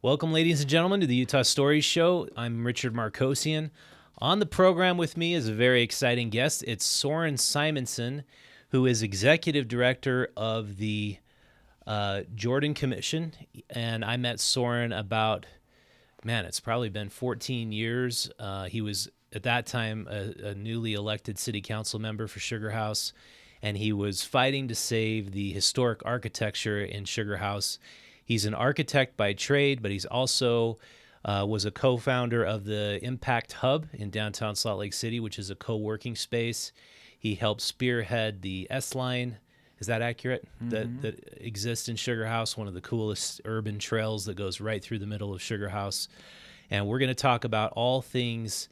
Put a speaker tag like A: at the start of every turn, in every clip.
A: Welcome, ladies and gentlemen, to the Utah Stories Show. I'm Richard Marcosian. On the program with me is a very exciting guest. It's Soren Simonsen, who is Executive Director of the Jordan Commission. And I met Soren about, it's probably been 14 years. He was, at that time, a newly elected city council member for Sugarhouse, and he was fighting to save the historic architecture in Sugarhouse. He's an architect by trade, but he's also was a co-founder of the Impact Hub in downtown Salt Lake City, which is a co-working space. He helped spearhead the S-Line, is that accurate?
B: Mm-hmm.
A: That exists in Sugarhouse, one of the coolest urban trails that goes right through the middle of Sugarhouse. And we're going to talk about all things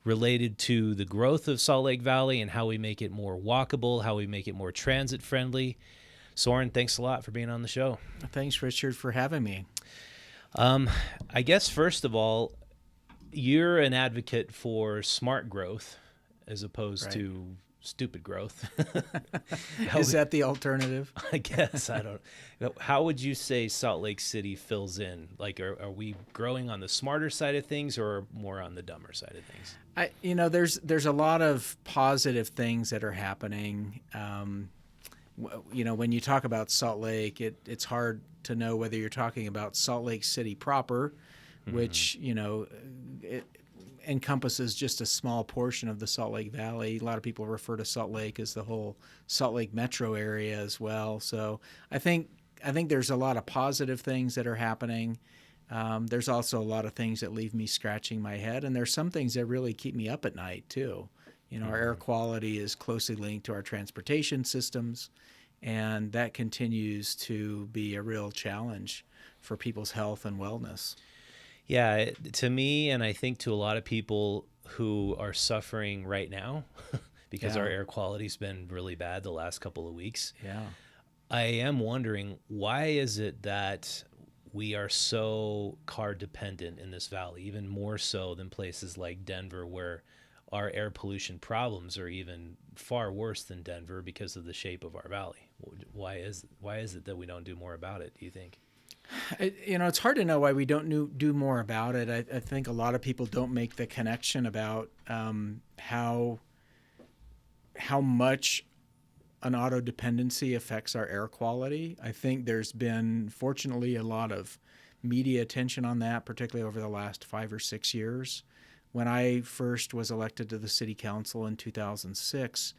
A: related to the growth of Salt Lake Valley and how we make it more walkable, how we make it more transit-friendly. Soren, thanks a lot for being on the show.
B: Thanks, Richard, for having me.
A: I guess, first of all, you're an advocate for smart growth as opposed to stupid growth.
B: Is that the alternative?
A: I guess. I don't know. How would you say Salt Lake City fills in? Like, are we growing on the smarter side of things or more on the dumber side of things?
B: There's a lot of positive things that are happening. When you talk about Salt Lake, it's hard to know whether you're talking about Salt Lake City proper, which, it encompasses just a small portion of the Salt Lake Valley. A lot of people refer to Salt Lake as the whole Salt Lake metro area as well. So I think there's a lot of positive things that are happening. There's also a lot of things that leave me scratching my head, and there's some things that really keep me up at night too. Our air quality is closely linked to our transportation systems, and that continues to be a real challenge for people's health and wellness.
A: Yeah, to me, and I think to a lot of people who are suffering right now because our air quality's been really bad the last couple of weeks.
B: Yeah.
A: I am wondering, why is it that we are so car dependent in this valley, even more so than places like Denver, where our air pollution problems are even far worse than Denver because of the shape of our valley? Why is it that we don't do more about it, do you think?
B: It's hard to know why we don't do more about it. I think a lot of people don't make the connection about how much an auto dependency affects our air quality. I think there's been, fortunately, a lot of media attention on that, particularly over the last 5 or 6 years. When I first was elected to the city council in 2006,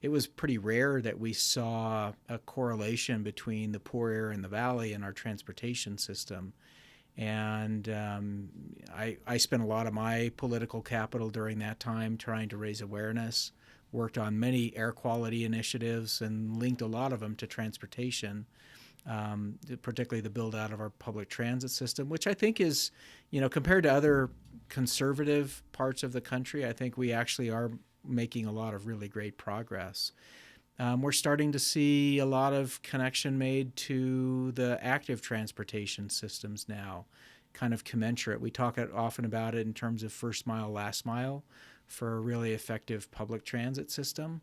B: it was pretty rare that we saw a correlation between the poor air in the valley and our transportation system. And I spent a lot of my political capital during that time trying to raise awareness, worked on many air quality initiatives and linked a lot of them to transportation, particularly the build out of our public transit system, which I think is, compared to other conservative parts of the country, I think we actually are making a lot of really great progress. We're starting to see a lot of connection made to the active transportation systems now, kind of commensurate. We talk often about it in terms of first mile, last mile for a really effective public transit system.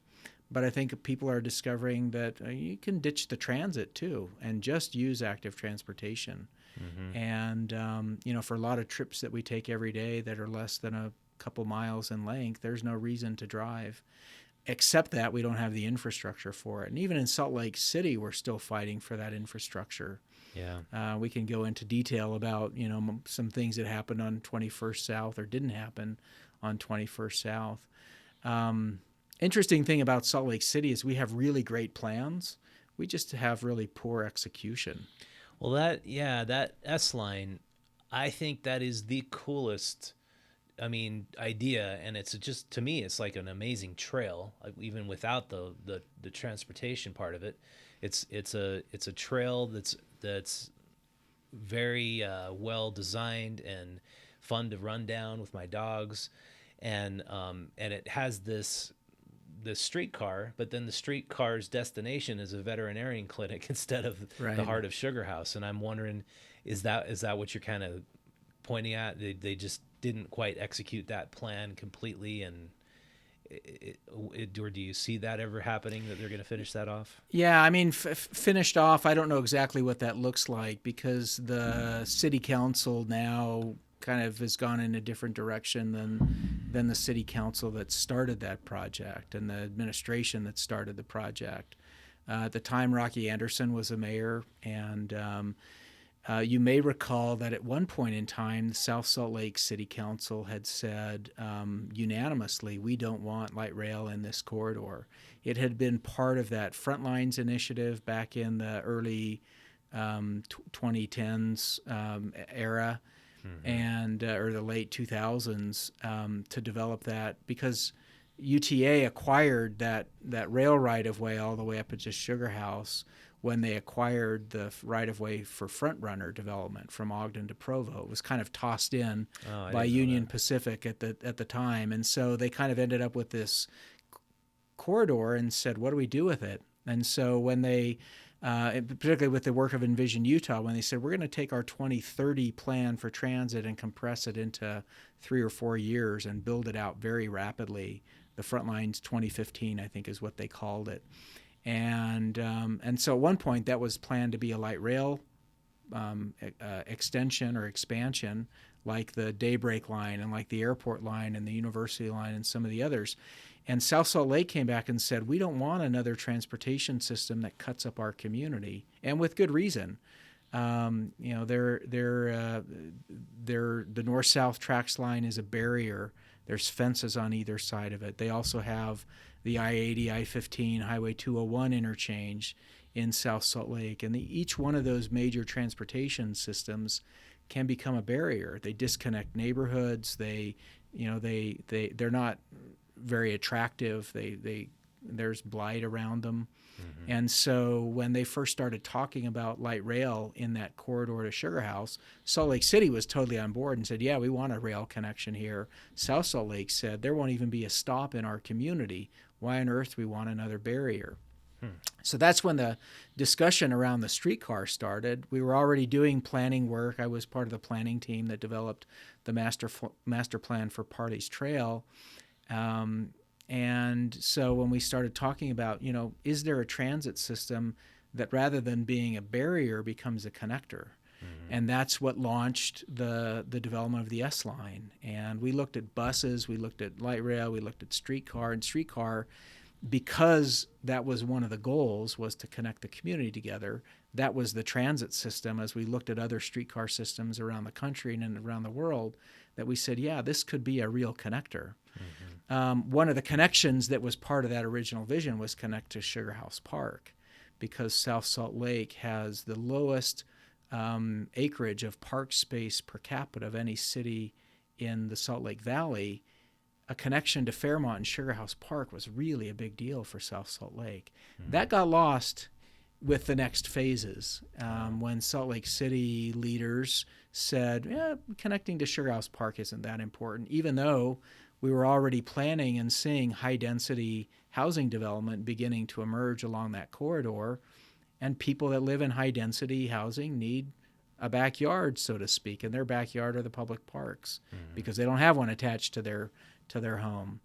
B: But I think people are discovering that you can ditch the transit too and just use active transportation. Mm-hmm. And, for a lot of trips that we take every day that are less than a couple miles in length, there's no reason to drive, except that we don't have the infrastructure for it. And even in Salt Lake City, we're still fighting for that infrastructure.
A: Yeah.
B: We can go into detail about, some things that happened on 21st South or didn't happen on 21st South. Interesting thing about Salt Lake City is we have really great plans. We just have really poor execution.
A: Well, that S-Line, I think that is the coolest, idea. And it's just, to me, it's like an amazing trail, even without the transportation part of it. It's a trail that's very well designed and fun to run down with my dogs. And it has this streetcar, but then the streetcar's destination is a veterinarian clinic instead of the heart of Sugarhouse. And I'm wondering, is that what you're kind of pointing at? They just didn't quite execute that plan completely, and Or do you see that ever happening, that they're going to finish that off?
B: Yeah, I mean, finished off, I don't know exactly what that looks like because the city council now kind of has gone in a different direction than the city council that started that project and the administration that started the project. At the time, Rocky Anderson was the mayor, and you may recall that at one point in time, the South Salt Lake City Council had said unanimously, we don't want light rail in this corridor. It had been part of that Frontlines initiative back in the early 2010s era, and or the late 2000s, to develop that, because UTA acquired that rail right-of-way all the way up to Sugarhouse when they acquired the right-of-way for Front Runner development from Ogden to Provo. It was kind of tossed in by Union Pacific at the time, and so they kind of ended up with this corridor and said, what do we do with it? And so when they, particularly with the work of Envision Utah, when they said, we're going to take our 2030 plan for transit and compress it into 3 or 4 years and build it out very rapidly. The Frontlines 2015, I think, is what they called it. And so at one point that was planned to be a light rail extension or expansion, like the Daybreak line and like the airport line and the university line and some of the others. And South Salt Lake came back and said, we don't want another transportation system that cuts up our community, and with good reason. The north-south tracks line is a barrier. There's fences on either side of it. They also have the I-80, I-15, Highway 201 interchange in South Salt Lake, and each one of those major transportation systems can become a barrier. They disconnect neighborhoods. They're not very attractive. There's blight around them. Mm-hmm. And so when they first started talking about light rail in that corridor to Sugarhouse, Salt Lake City was totally on board and said, yeah, we want a rail connection here. South Salt Lake said, there won't even be a stop in our community. Why on earth we want another barrier? So that's when the discussion around the streetcar started. We were already doing planning work. I was part of the planning team that developed the master plan for Parley's Trail. And so when we started talking about, is there a transit system that rather than being a barrier becomes a connector? Mm-hmm. And that's what launched the development of the S line. And we looked at buses, we looked at light rail, we looked at streetcar. And streetcar, because that was one of the goals, was to connect the community together. That was the transit system as we looked at other streetcar systems around the country and around the world, that we said, yeah, this could be a real connector. Mm-hmm. One of the connections that was part of that original vision was connect to Sugarhouse Park, because South Salt Lake has the lowest acreage of park space per capita of any city in the Salt Lake Valley. A connection to Fairmont and Sugarhouse Park was really a big deal for South Salt Lake. Mm-hmm. That got lost with the next phases when Salt Lake City leaders said, connecting to Sugarhouse Park isn't that important, even though we were already planning and seeing high-density housing development beginning to emerge along that corridor, and people that live in high-density housing need a backyard, so to speak, and their backyard are the public parks, mm-hmm. because they don't have one attached to their home.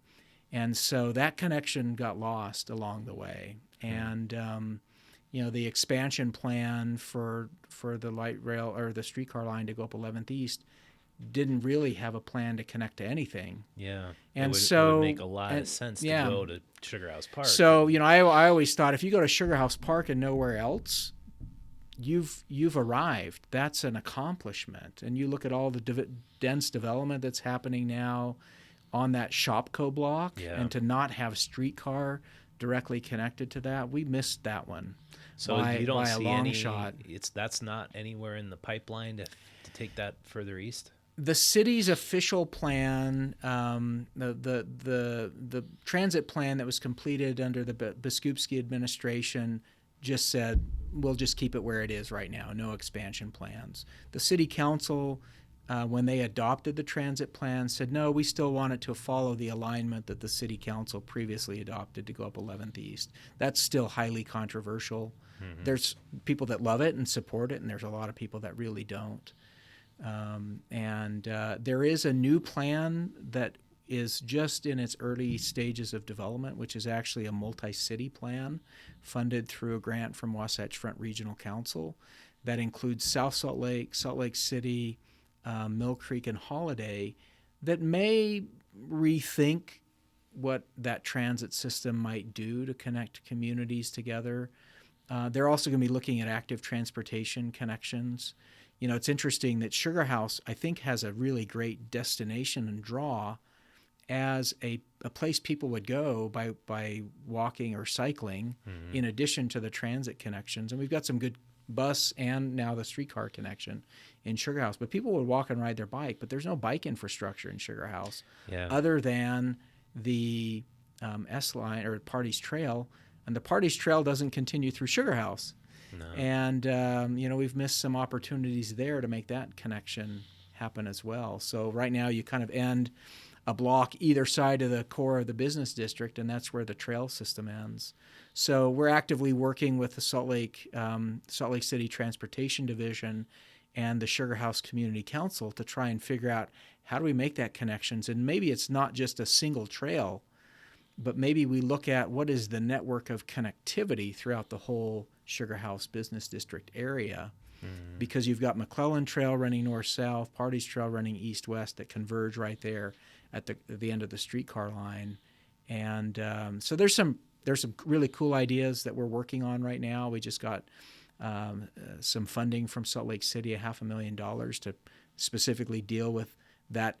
B: And so that connection got lost along the way. And the expansion plan for the light rail or the streetcar line to go up 11th East didn't really have a plan to connect to anything.
A: Yeah.
B: And
A: it
B: so
A: would make a lot of sense to go to Sugarhouse Park.
B: So, I always thought if you go to Sugarhouse Park and nowhere else, you've arrived. That's an accomplishment. And you look at all the dense development that's happening now on that Shopko block, and to not have streetcar directly connected to that, we missed that one.
A: So you don't see any shot. That's not anywhere in the pipeline to take that further east?
B: The city's official plan, the transit plan that was completed under the Biskupski administration, just said, we'll just keep it where it is right now, no expansion plans. The city council, when they adopted the transit plan, said, no, we still want it to follow the alignment that the city council previously adopted to go up 11th East. That's still highly controversial. Mm-hmm. There's people that love it and support it, and there's a lot of people that really don't. There is a new plan that is just in its early stages of development, which is actually a multi-city plan funded through a grant from Wasatch Front Regional Council that includes South Salt Lake, Salt Lake City, Mill Creek, and Holiday, that may rethink what that transit system might do to connect communities together. They're also going to be looking at active transportation connections. You know, it's interesting that Sugarhouse, I think, has a really great destination and draw as a place people would go by walking or cycling, in addition to the transit connections. And we've got some good bus and now the streetcar connection in Sugarhouse. But people would walk and ride their bike, but there's no bike infrastructure in Sugarhouse other than the S-Line or Party's Trail. And the Party's Trail doesn't continue through Sugarhouse.
A: No.
B: And, we've missed some opportunities there to make that connection happen as well. So right now you kind of end a block either side of the core of the business district, and that's where the trail system ends. So we're actively working with the Salt Lake City Transportation Division and the Sugarhouse Community Council to try and figure out how do we make that connections. And maybe it's not just a single trail, but maybe we look at what is the network of connectivity throughout the whole Sugarhouse Business District area, because you've got McClellan Trail running north-south, Party's Trail running east-west that converge right there at the end of the streetcar line. And so there's some really cool ideas that we're working on right now. We just got some funding from Salt Lake City, $500,000 to specifically deal with that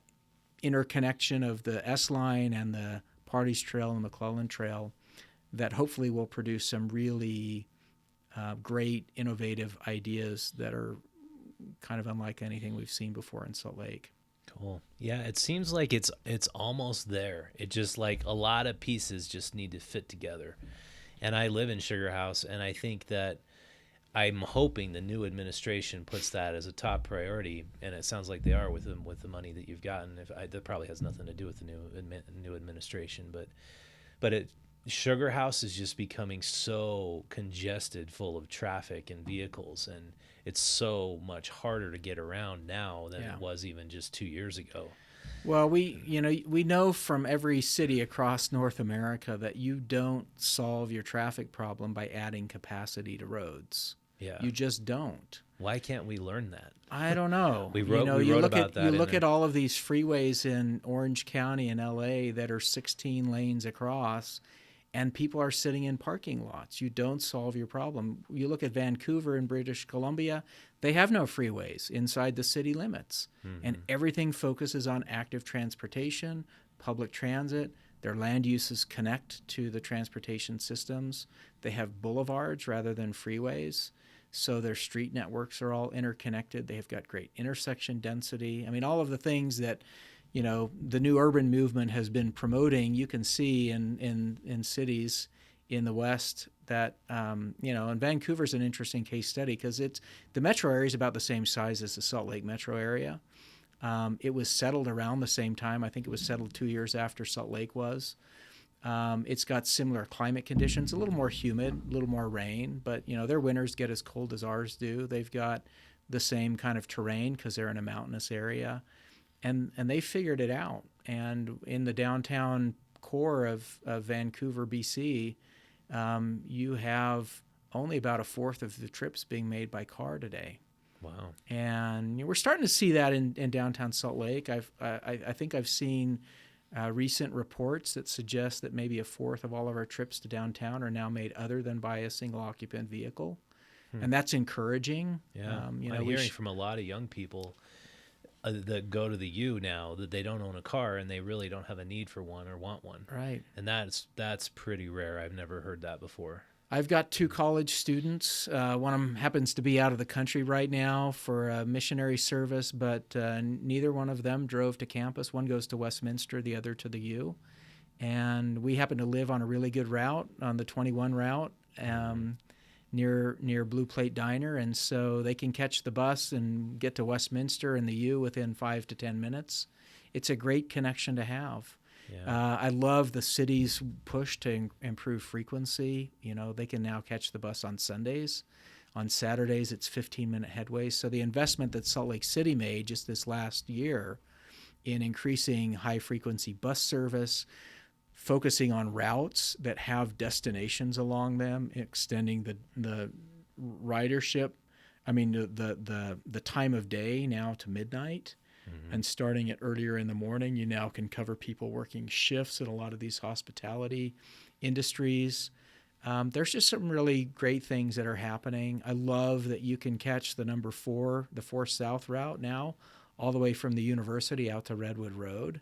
B: interconnection of the S-Line and the Party's Trail and McClellan Trail that hopefully will produce some really great, innovative ideas that are kind of unlike anything we've seen before in Salt Lake.
A: Cool. Yeah, it seems like it's almost there. It just like a lot of pieces just need to fit together. And I live in Sugarhouse, and I think that I'm hoping the new administration puts that as a top priority, and it sounds like they are with the money that you've gotten. That probably has nothing to do with the new administration, but Sugarhouse is just becoming so congested, full of traffic and vehicles, and it's so much harder to get around now than it was even just 2 years ago.
B: Well, we know from every city across North America that you don't solve your traffic problem by adding capacity to roads.
A: Yeah.
B: You just don't.
A: Why can't we learn that?
B: I don't know.
A: We wrote about that.
B: You look at all of these freeways in Orange County and LA that are 16 lanes across, and people are sitting in parking lots. You don't solve your problem. You look at Vancouver in British Columbia, they have no freeways inside the city limits. And everything focuses on active transportation, public transit. Their land uses connect to the transportation systems. They have boulevards rather than freeways. So their street networks are all interconnected. They have got great intersection density. I mean, all of the things that the new urban movement has been promoting, you can see in cities in the West that, and Vancouver's an interesting case study because the metro area is about the same size as the Salt Lake metro area. It was settled around the same time. I think it was settled 2 years after Salt Lake was. It's got similar climate conditions, a little more humid, a little more rain, but, their winters get as cold as ours do. They've got the same kind of terrain because they're in a mountainous area. And they figured it out. And in the downtown core of Vancouver, BC, you have only about a fourth of the trips being made by car today.
A: Wow.
B: And we're starting to see that in downtown Salt Lake. I think I've seen recent reports that suggest that maybe a fourth of all of our trips to downtown are now made other than by a single occupant vehicle. And that's encouraging.
A: Yeah. I'm hearing from a lot of young people that go to the U now that they don't own a car and they really don't have a need for one or want one.
B: Right.
A: And that's pretty rare. I've never heard that before.
B: I've got 2 college students. One of them happens to be out of the country right now for a missionary service, but neither one of them drove to campus. One goes to Westminster, the other to the U. And we happen to live on a really good route, on the 21 route, near Blue Plate Diner, and so they can catch the bus and get to Westminster and the U within 5 to 10 minutes. It's a great connection to have. Yeah. I love the city's push to improve frequency. They can now catch the bus on Sundays. On Saturdays, it's 15-minute headways. So the investment that Salt Lake City made just this last year in increasing high-frequency bus service, focusing on routes that have destinations along them, extending the ridership. I mean, the time of day now to midnight, and starting it earlier in the morning. You now can cover people working shifts in a lot of these hospitality industries. There's just some really great things that are happening. I love that you can catch the number 4, the 4 South route now, all the way from the university out to Redwood Road.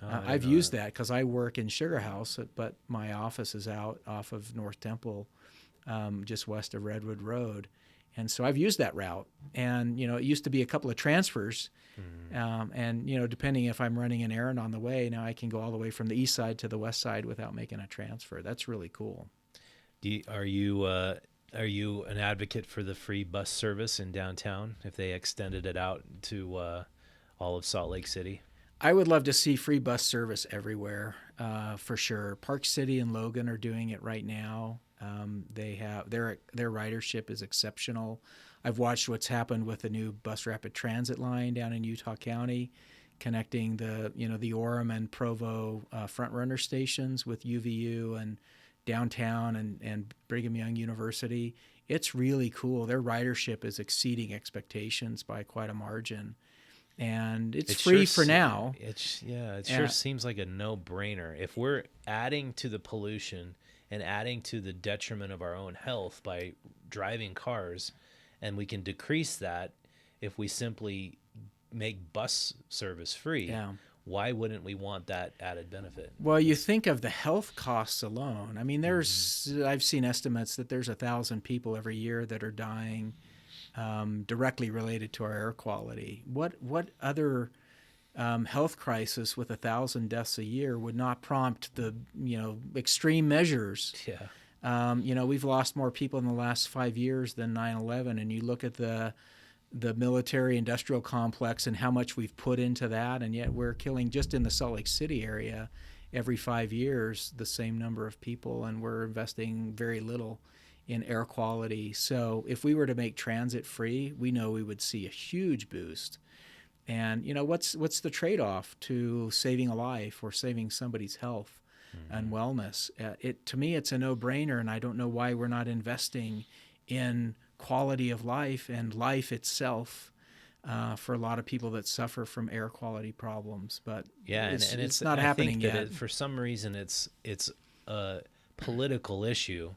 B: I've used that because I work in Sugarhouse, but my office is out off of North Temple, just west of Redwood Road. And so I've used that route. And, it used to be a couple of transfers. And, depending if I'm running an errand on the way, now I can go all the way from the east side to the west side without making a transfer. That's really cool.
A: Are you an advocate for the free bus service in downtown if they extended it out to all of Salt Lake City?
B: I would love to see free bus service everywhere, for sure. Park City and Logan are doing it right now. They have their ridership is exceptional. I've watched what's happened with the new bus rapid transit line down in Utah County, connecting the Orem and Provo front runner stations with UVU and downtown and Brigham Young University. It's really cool. Their ridership is exceeding expectations by quite a margin. And it's free for now.
A: It sure seems like a no-brainer. If we're adding to the pollution and adding to the detriment of our own health by driving cars, and we can decrease that if we simply make bus service free, why wouldn't we want that added benefit?
B: Well, you think of the health costs alone. I mean, I've seen estimates that there's 1,000 people every year that are dying directly related to our air quality. What other health crisis with 1,000 deaths a year would not prompt the extreme measures?
A: Yeah.
B: We've lost more people in the last 5 years than 9/11, and you look at the military industrial complex and how much we've put into that, and yet we're killing just in the Salt Lake City area every 5 years the same number of people, and we're investing very little in air quality. So if we were to make transit free, we know we would see a huge boost. And what's the trade-off to saving a life or saving somebody's health and wellness? To me, it's a no-brainer, and I don't know why we're not investing in quality of life and life itself for a lot of people that suffer from air quality problems. But it's not happening yet.
A: For some reason, it's a political issue.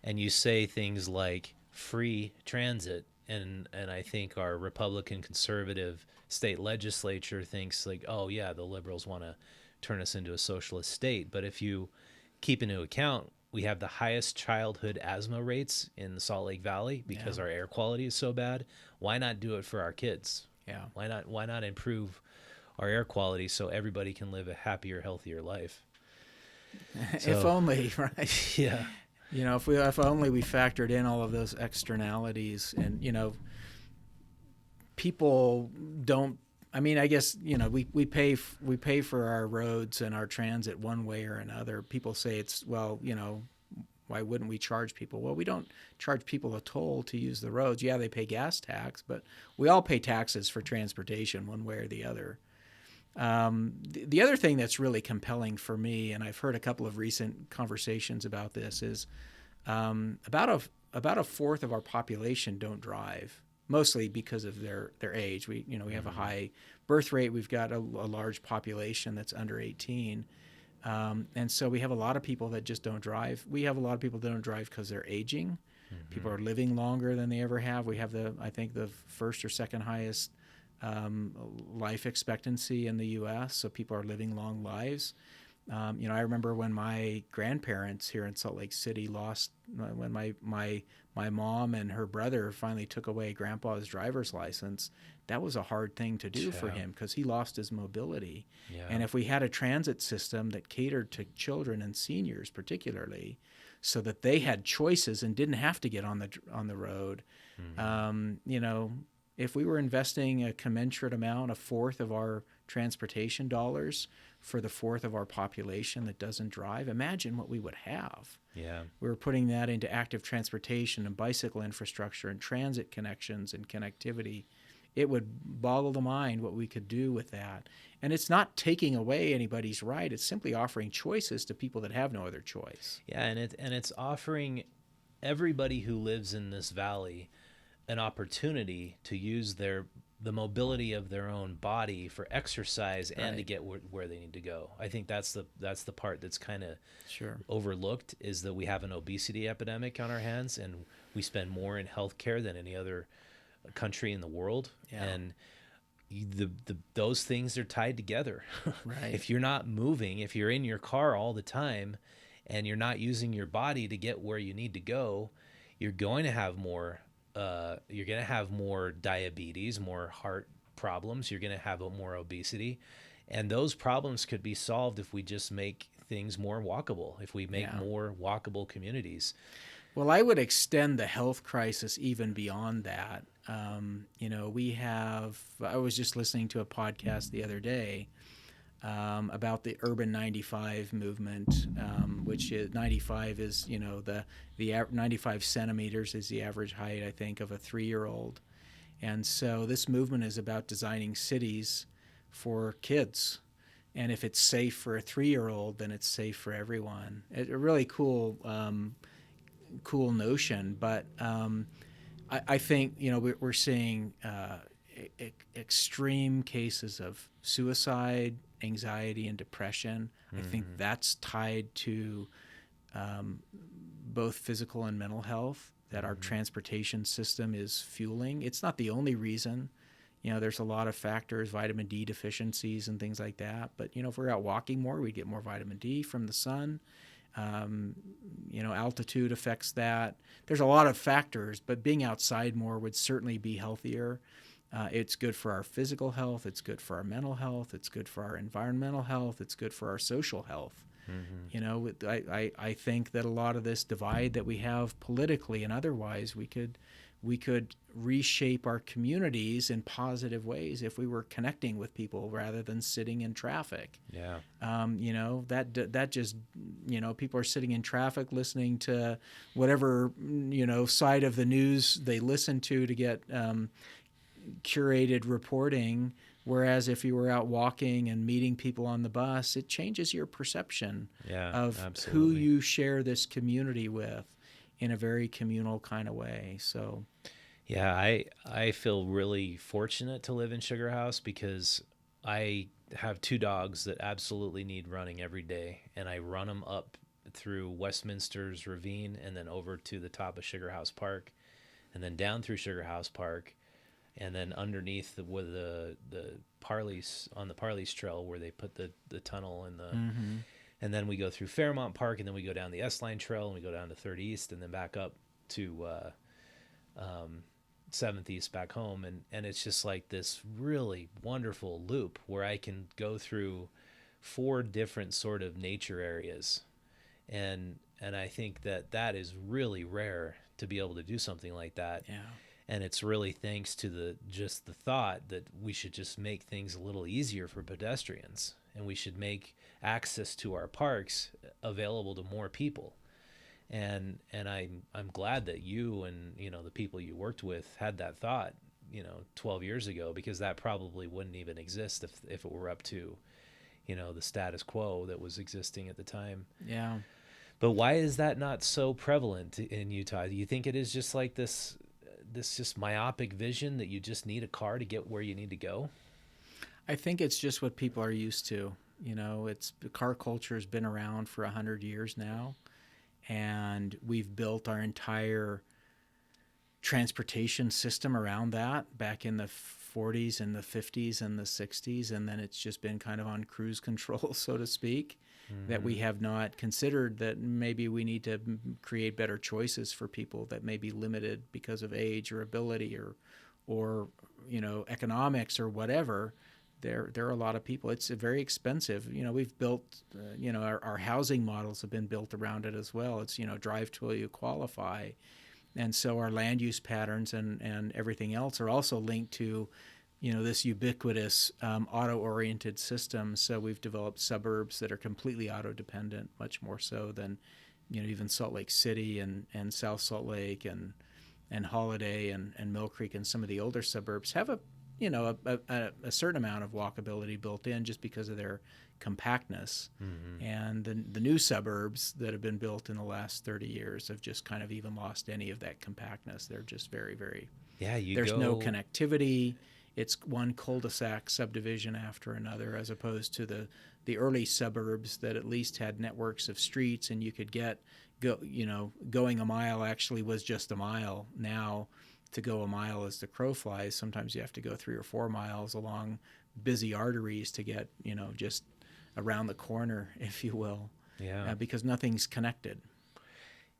A: And you say things like free transit, and I think our Republican conservative state legislature thinks like, oh yeah, the liberals want to turn us into a socialist state. But if you keep into account, we have the highest childhood asthma rates in the Salt Lake Valley because our air quality is so bad. Why not do it for our kids?
B: Yeah.
A: Why not improve our air quality so everybody can live a happier, healthier life?
B: If only, right?
A: Yeah.
B: If only we factored in all of those externalities, and people don't. I mean, I guess we pay for our roads and our transit one way or another. People say why wouldn't we charge people? Well, we don't charge people a toll to use the roads. Yeah, they pay gas tax, but we all pay taxes for transportation one way or the other. The other thing that's really compelling for me, and I've heard a couple of recent conversations about this, is about a fourth of our population don't drive, mostly because of their age. We have a high birth rate. We've got a large population that's under 18, and so we have a lot of people that just don't drive. We have a lot of people that don't drive because they're aging. People are living longer than they ever have. We have I think the first or second highest life expectancy in the U.S., so people are living long lives. I remember when my grandparents here in Salt Lake City lost, when my mom and her brother finally took away Grandpa's driver's license. That was a hard thing to do for him because he lost his mobility. Yeah. And if we had a transit system that catered to children and seniors particularly, so that they had choices and didn't have to get on the road, if we were investing a commensurate amount, a fourth of our transportation dollars for the fourth of our population that doesn't drive, imagine what we would have.
A: Yeah.
B: We were putting that into active transportation and bicycle infrastructure and transit connections and connectivity it would boggle the mind what we could do with that. And it's not taking away anybody's right. It's simply offering choices to people that have no other choice.
A: Yeah, and it's offering everybody who lives in this valley an opportunity to use the mobility of their own body for exercise and to get where they need to go. I think that's the part that's kind of overlooked, is that we have an obesity epidemic on our hands, and we spend more in healthcare than any other country in the world. And those things are tied together. If you're not moving, if you're in your car all the time and you're not using your body to get where you need to go, you're going to have more diabetes, more heart problems. You're going to have more obesity, and those problems could be solved if we just make things more walkable, if we make more walkable communities.
B: Well, I would extend the health crisis even beyond that. I was just listening to a podcast the other day about the Urban 95 movement, which is 95 is, the 95 centimeters is the average height, I think, of a 3-year-old. And so this movement is about designing cities for kids. And if it's safe for a 3-year-old, then it's safe for everyone. A really cool notion, but I think we're seeing extreme cases of suicide, anxiety, and depression. I think that's tied to both physical and mental health that our transportation system is fueling. It's not the only reason. There's a lot of factors, vitamin D deficiencies and things like that. But if we're out walking more, we get more vitamin D from the sun. Altitude affects that. There's a lot of factors, but being outside more would certainly be healthier. It's good for our physical health. It's good for our mental health. It's good for our environmental health. It's good for our social health. I think that a lot of this divide that we have politically and otherwise, we could reshape our communities in positive ways if we were connecting with people rather than sitting in traffic. That just people are sitting in traffic listening to whatever side of the news they listen to get curated reporting. Whereas if you were out walking and meeting people on the bus, it changes your perception of who you share this community with in a very communal kind of way. So,
A: I feel really fortunate to live in Sugarhouse because I have 2 dogs that absolutely need running every day, and I run them up through Westminster's ravine and then over to the top of Sugarhouse Park, and then down through Sugarhouse Park, and then underneath the Parleys, on the Parleys Trail where they put the tunnel and and then we go through Fairmont Park, and then we go down the S-Line Trail, and we go down to 3rd East, and then back up to 7th East back home, and it's just like this really wonderful loop where I can go through 4 different sort of nature areas, and I think that is really rare to be able to do something like that. And it's really thanks to the thought that we should just make things a little easier for pedestrians, and we should make access to our parks available to more people. And I'm glad that you and the people you worked with had that thought 12 years ago, because that probably wouldn't even exist if it were up to the status quo that was existing at the time. But why is that not so prevalent in Utah? Do you think it is just like this just myopic vision that you just need a car to get where you need to go?
B: I think it's just what people are used to. The car culture has been around for 100 years now, and we've built our entire transportation system around that back in the 40s and the 50s and the 60s, and then it's just been kind of on cruise control, so to speak, that we have not considered that maybe we need to create better choices for people that may be limited because of age or ability or economics or whatever. There are a lot of people. It's very expensive. We've built, our housing models have been built around it as well. It's, drive till you qualify. And so our land use patterns and everything else are also linked to, this ubiquitous auto-oriented system. So we've developed suburbs that are completely auto-dependent, much more so than, even Salt Lake City and South Salt Lake and Holiday and Mill Creek and some of the older suburbs have a a certain amount of walkability built in just because of their compactness. And the new suburbs that have been built in the last 30 years have just kind of even lost any of that compactness. They're just very, very,
A: Yeah,
B: there's no connectivity. It's one cul-de-sac subdivision after another, as opposed to the early suburbs that at least had networks of streets, and you could going a mile actually was just a mile. Now, to go a mile as the crow flies, sometimes you have to go 3 or 4 miles along busy arteries to get, just around the corner, if you will.
A: Yeah.
B: Because nothing's connected.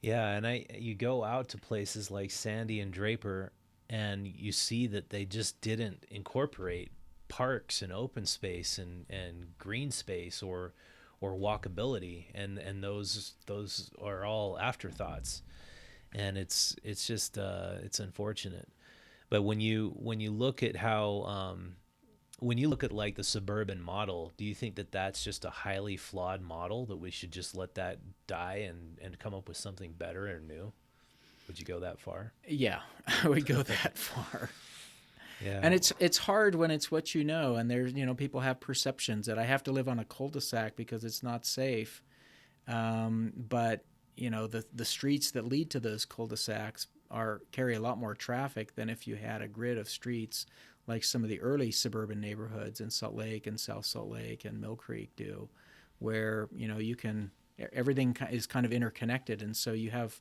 A: Yeah, and you go out to places like Sandy and Draper, and you see that they just didn't incorporate parks and open space and green space or walkability, and those are all afterthoughts, and it's just it's unfortunate. But when you look at how when you look at like the suburban model, do you think that that's just a highly flawed model that we should just let that die and come up with something better or new? Would you go that far?
B: Yeah, I would go that far.
A: Yeah.
B: And it's hard when it's what and there's, people have perceptions that I have to live on a cul-de-sac because it's not safe. But, the streets that lead to those cul-de-sacs carry a lot more traffic than if you had a grid of streets like some of the early suburban neighborhoods in Salt Lake and South Salt Lake and Mill Creek do, where, everything is kind of interconnected. And so you have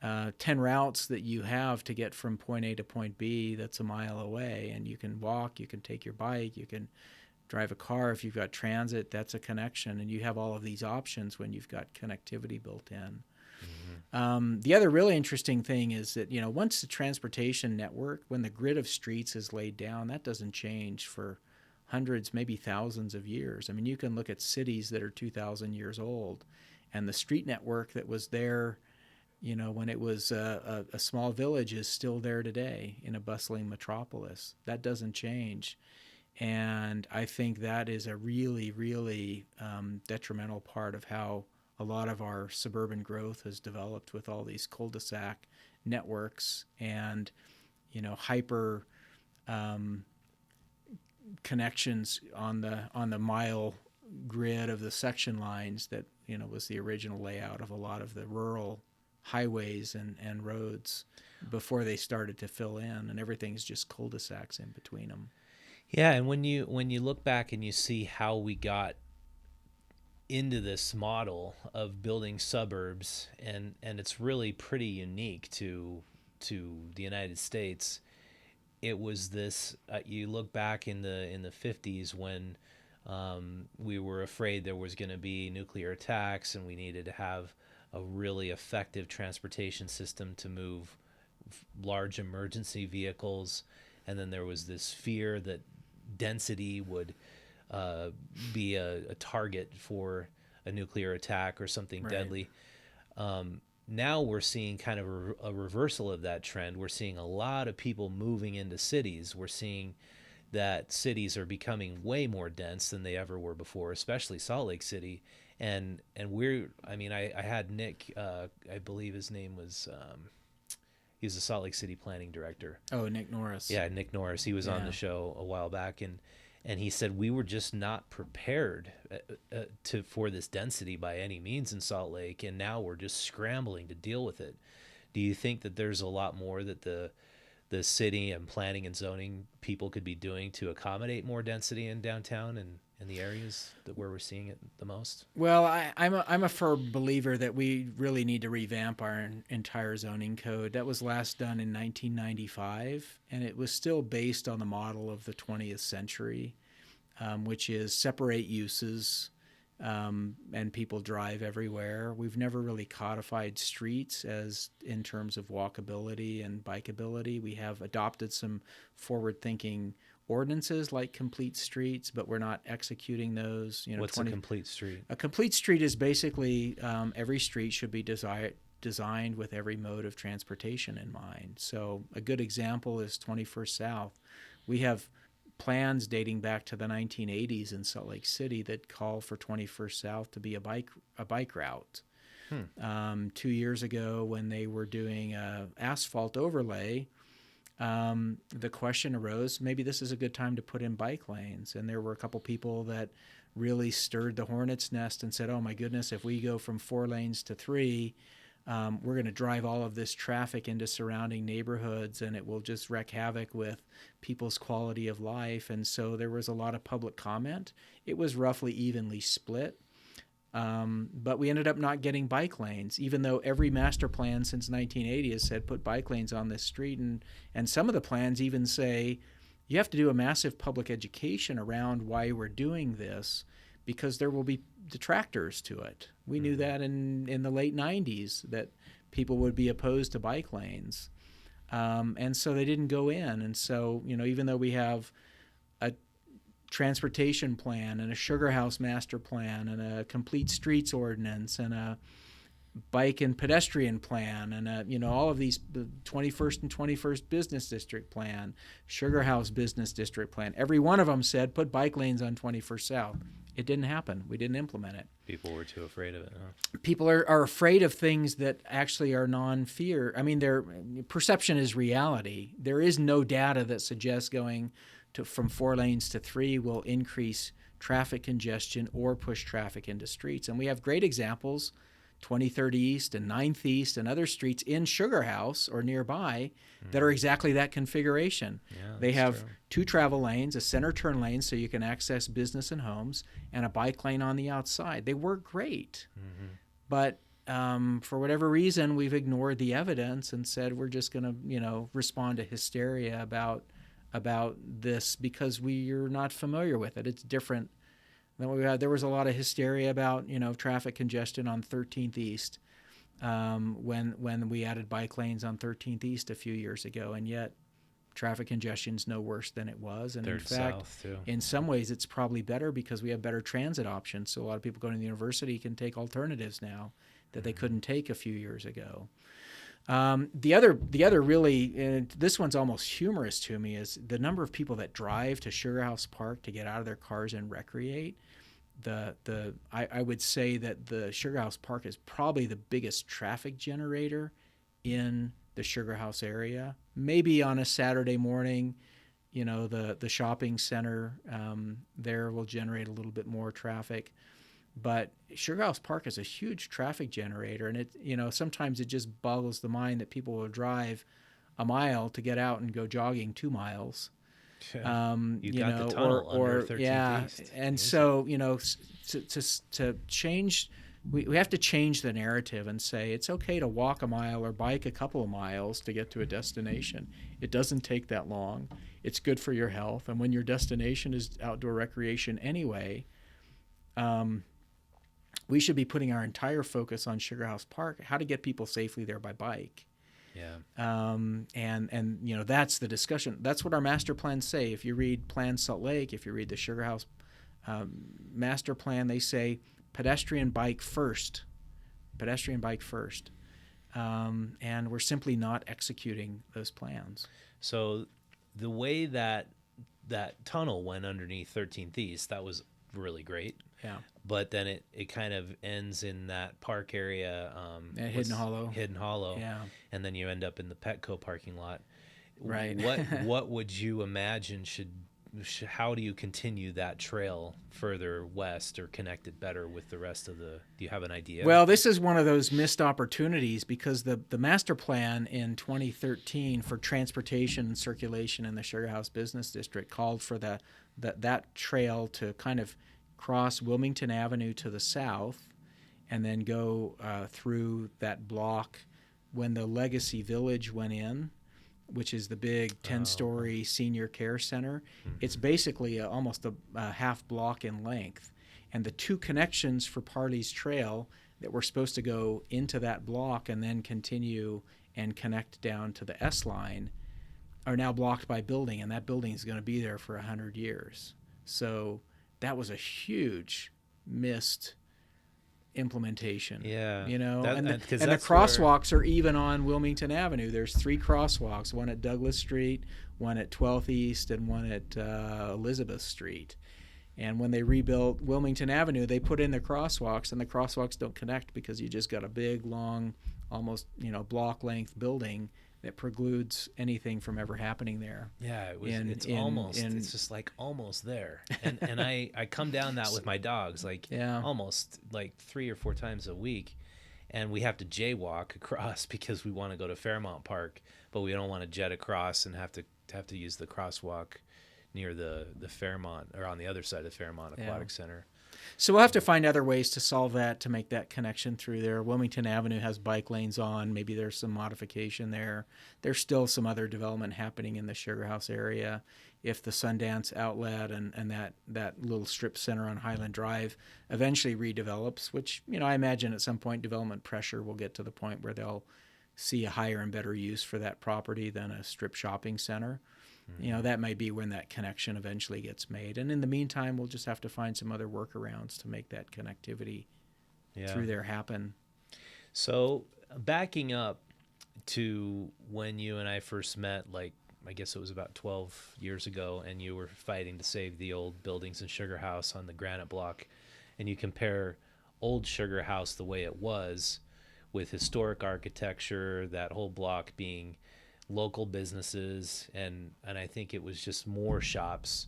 B: 10 routes that you have to get from point A to point B that's a mile away, and you can walk, you can take your bike, you can drive a car. If you've got transit, that's a connection, and you have all of these options when you've got connectivity built in. The other really interesting thing is that, once the transportation network, when the grid of streets is laid down, that doesn't change for hundreds, maybe thousands of years. I mean, you can look at cities that are 2,000 years old, and the street network that was there when it was a small village is still there today in a bustling metropolis. That doesn't change. And I think that is a really, really detrimental part of how a lot of our suburban growth has developed, with all these cul-de-sac networks and, hyper connections on the mile grid of the section lines that, was the original layout of a lot of the rural highways and roads before they started to fill in, and everything's just cul-de-sacs in between them.
A: Yeah, and when you look back and you see how we got into this model of building suburbs, and it's really pretty unique to the United States. It was this you look back in the 50s when we were afraid there was going to be nuclear attacks, and we needed to have a really effective transportation system to move large emergency vehicles. And then there was this fear that density would be a target for a nuclear attack or something deadly. Now we're seeing kind of a reversal of that trend. We're seeing a lot of people moving into cities. We're seeing that cities are becoming way more dense than they ever were before, especially Salt Lake City. And I had Nick, I believe his name was, he was the Salt Lake City planning director.
B: Oh, Nick Norris.
A: Yeah, Nick Norris. He was on the show a while back, and he said we were just not prepared for this density by any means in Salt Lake, and now we're just scrambling to deal with it. Do you think that there's a lot more that the city and planning and zoning people could be doing to accommodate more density in downtown and in the areas where we're seeing it the most?
B: Well, I'm a firm believer that we really need to revamp our entire zoning code. That was last done in 1995, and it was still based on the model of the 20th century, which is separate uses, and people drive everywhere. We've never really codified streets as in terms of walkability and bikeability. We have adopted some forward-thinking ordinances like complete streets, but we're not executing those.
A: What's a complete street?
B: A complete street is basically every street should be designed with every mode of transportation in mind. So a good example is 21st South. We have plans dating back to the 1980s in Salt Lake City that call for 21st South to be a bike route. 2 years ago, when they were doing asphalt overlay, the question arose, maybe this is a good time to put in bike lanes. And there were a couple people that really stirred the hornet's nest and said, oh my goodness, if we go from 4 lanes to 3, we're going to drive all of this traffic into surrounding neighborhoods, and it will just wreak havoc with people's quality of life. And so there was a lot of public comment. It was roughly evenly split. But we ended up not getting bike lanes, even though every master plan since 1980 has said put bike lanes on this street. And some of the plans even say you have to do a massive public education around why we're doing this, because there will be detractors to it. We knew that in the late 90s that people would be opposed to bike lanes. And so they didn't go in. And so, even though we have a transportation plan and a Sugarhouse master plan and a complete streets ordinance and a bike and pedestrian plan and all of these, the 21st and 21st business district plan, Sugarhouse business district plan, every one of them said put bike lanes on 21st South. It didn't happen. We didn't implement it.
A: People were too afraid of it, huh?
B: People are afraid of things that actually are non-fear. I mean, their perception is reality. There is no data that suggests going from 4 lanes to 3 will increase traffic congestion or push traffic into streets. And we have great examples, 23rd East and 9th East and other streets in Sugarhouse or nearby that are exactly that configuration.
A: Yeah,
B: they have
A: true.
B: 2 travel lanes, a center turn lane so you can access business and homes, and a bike lane on the outside. They work great. But for whatever reason, we've ignored the evidence and said we're just going to, respond to hysteria about this because we're not familiar with it. It's different than what we had. There was a lot of hysteria about, traffic congestion on 13th East when we added bike lanes on 13th East a few years ago, and yet traffic congestion's no worse than it was. And in fact, in some ways, it's probably better because we have better transit options. So a lot of people going to the university can take alternatives now that they couldn't take a few years ago. The other really, and this one's almost humorous to me, is the number of people that drive to Sugarhouse Park to get out of their cars and recreate. I would say that the Sugarhouse Park is probably the biggest traffic generator in the Sugarhouse area. Maybe on a Saturday morning, the shopping center there will generate a little bit more traffic. But Sugarhouse Park is a huge traffic generator, and it sometimes it just boggles the mind that people will drive a mile to get out and go jogging 2 miles.
A: You got the tunnel under 13th East.
B: And so to change, we have to change the narrative and say it's okay to walk a mile or bike a couple of miles to get to a destination. It doesn't take that long. It's good for your health, and when your destination is outdoor recreation anyway, we should be putting our entire focus on Sugarhouse Park, how to get people safely there by bike.
A: Yeah.
B: And that's the discussion. That's what our master plans say. If you read Plan Salt Lake, if you read the Sugarhouse master plan, they say pedestrian bike first. Pedestrian bike first. And we're simply not executing those plans.
A: So the way that tunnel went underneath 13th East, that was really great.
B: Yeah.
A: But then it kind of ends in that park area.
B: Hidden Hollow.
A: Hidden Hollow.
B: Yeah.
A: And then you end up in the Petco parking lot.
B: Right.
A: What would you imagine how do you continue that trail further west or connect it better with the rest of do you have an idea?
B: Well, this is one of those missed opportunities because the master plan in 2013 for transportation and circulation in the Sugarhouse Business District called for that trail to kind of cross Wilmington Avenue to the south and then go through that block when the Legacy Village went in, which is the big 10-story senior care center. It's basically almost a half block in length. And the 2 connections for Parley's Trail that were supposed to go into that block and then continue and connect down to the S line are now blocked by building, and that building is going to be there for 100 years. So that was a huge missed implementation.
A: Yeah.
B: And the crosswalks are even on Wilmington Avenue. There's 3 crosswalks, one at Douglas Street, one at 12th East, and one at Elizabeth Street. And when they rebuilt Wilmington Avenue, they put in the crosswalks, and the crosswalks don't connect because you just got a big, long, almost block-length building that precludes anything from ever happening there.
A: Yeah, it was.
B: In
A: It's
B: in
A: almost.
B: in
A: It's just like almost there. And I come down that with my dogs, like
B: yeah.
A: almost like 3 or 4 times a week, and we have to jaywalk across because we want to go to Fairmount Park, but we don't want to jet across and have to use the crosswalk near the Fairmont, or on the other side of Fairmont Aquatic Center.
B: So we'll have to find other ways to solve that, to make that connection through there. Wilmington Avenue has bike lanes on. Maybe there's some modification there. There's still some other development happening in the Sugarhouse area. If the Sundance outlet and that little strip center on Highland Drive eventually redevelops, which, I imagine at some point development pressure will get to the point where they'll see a higher and better use for that property than a strip shopping center. That might be when that connection eventually gets made. And in the meantime, we'll just have to find some other workarounds to make that connectivity through there happen.
A: So backing up to when you and I first met, like, I guess it was about 12 years ago, and you were fighting to save the old buildings in Sugarhouse on the granite block, and you compare old Sugarhouse the way it was with historic architecture, that whole block being local businesses, and I think it was just more shops.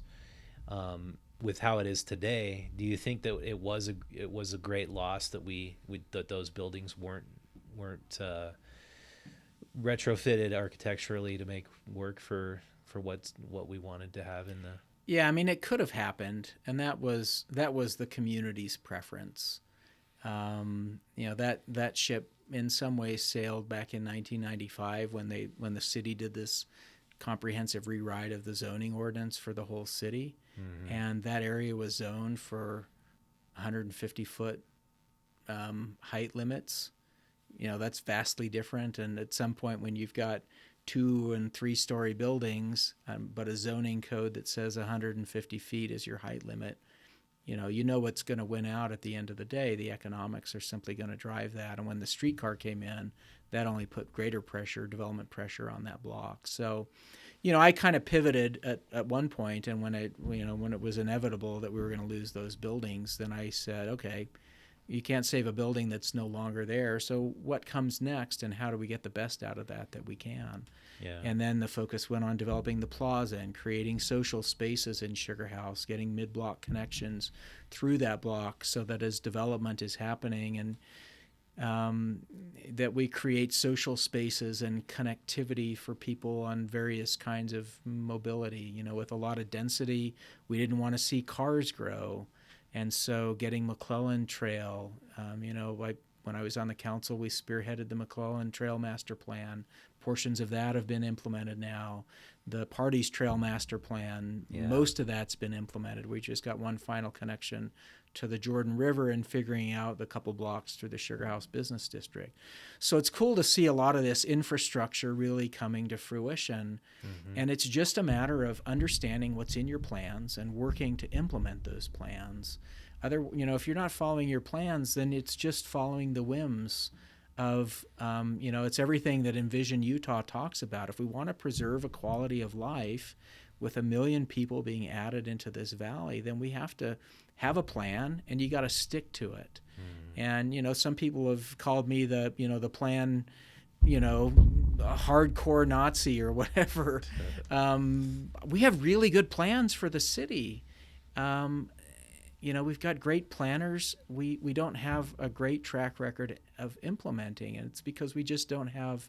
A: With how it is today, do you think that it was a great loss that that those buildings weren't retrofitted architecturally to make work for what we wanted to have in the?
B: Yeah, I mean, it could have happened, and that was the community's preference. That ship in some ways sailed back in 1995 when the city did this comprehensive rewrite of the zoning ordinance for the whole city, and that area was zoned for 150-foot height limits. That's vastly different, and at some point when you've got 2- and 3-story buildings, but a zoning code that says 150 feet is your height limit, what's going to win out at the end of the day. The economics are simply going to drive that. And when the streetcar came in, that only put greater pressure, development pressure on that block. So, I kind of pivoted at one point, and when it was inevitable that we were going to lose those buildings, then I said, okay, you can't save a building that's no longer there. So what comes next, and how do we get the best out of that we can?
A: Yeah.
B: And then the focus went on developing the plaza and creating social spaces in Sugarhouse, getting mid-block connections through that block so that as development is happening, and that we create social spaces and connectivity for people on various kinds of mobility. With a lot of density, we didn't want to see cars grow. And so getting McClellan Trail, when I was on the council, we spearheaded the McClellan Trail Master Plan. Portions of that have been implemented now. The Party's Trail Master Plan, most of that's been implemented. We just got one final connection to the Jordan River and figuring out the couple blocks through the Sugarhouse Business District. So it's cool to see a lot of this infrastructure really coming to fruition. And it's just a matter of understanding what's in your plans and working to implement those plans. If you're not following your plans, then it's just following the whims of, it's everything that Envision Utah talks about. If we want to preserve a quality of life with 1 million people being added into this valley, then we have to have a plan, and you got to stick to it. And, some people have called me the plan, a hardcore Nazi or whatever. We have really good plans for the city. We've got great planners. We don't have a great track record of implementing, and it's because we just don't have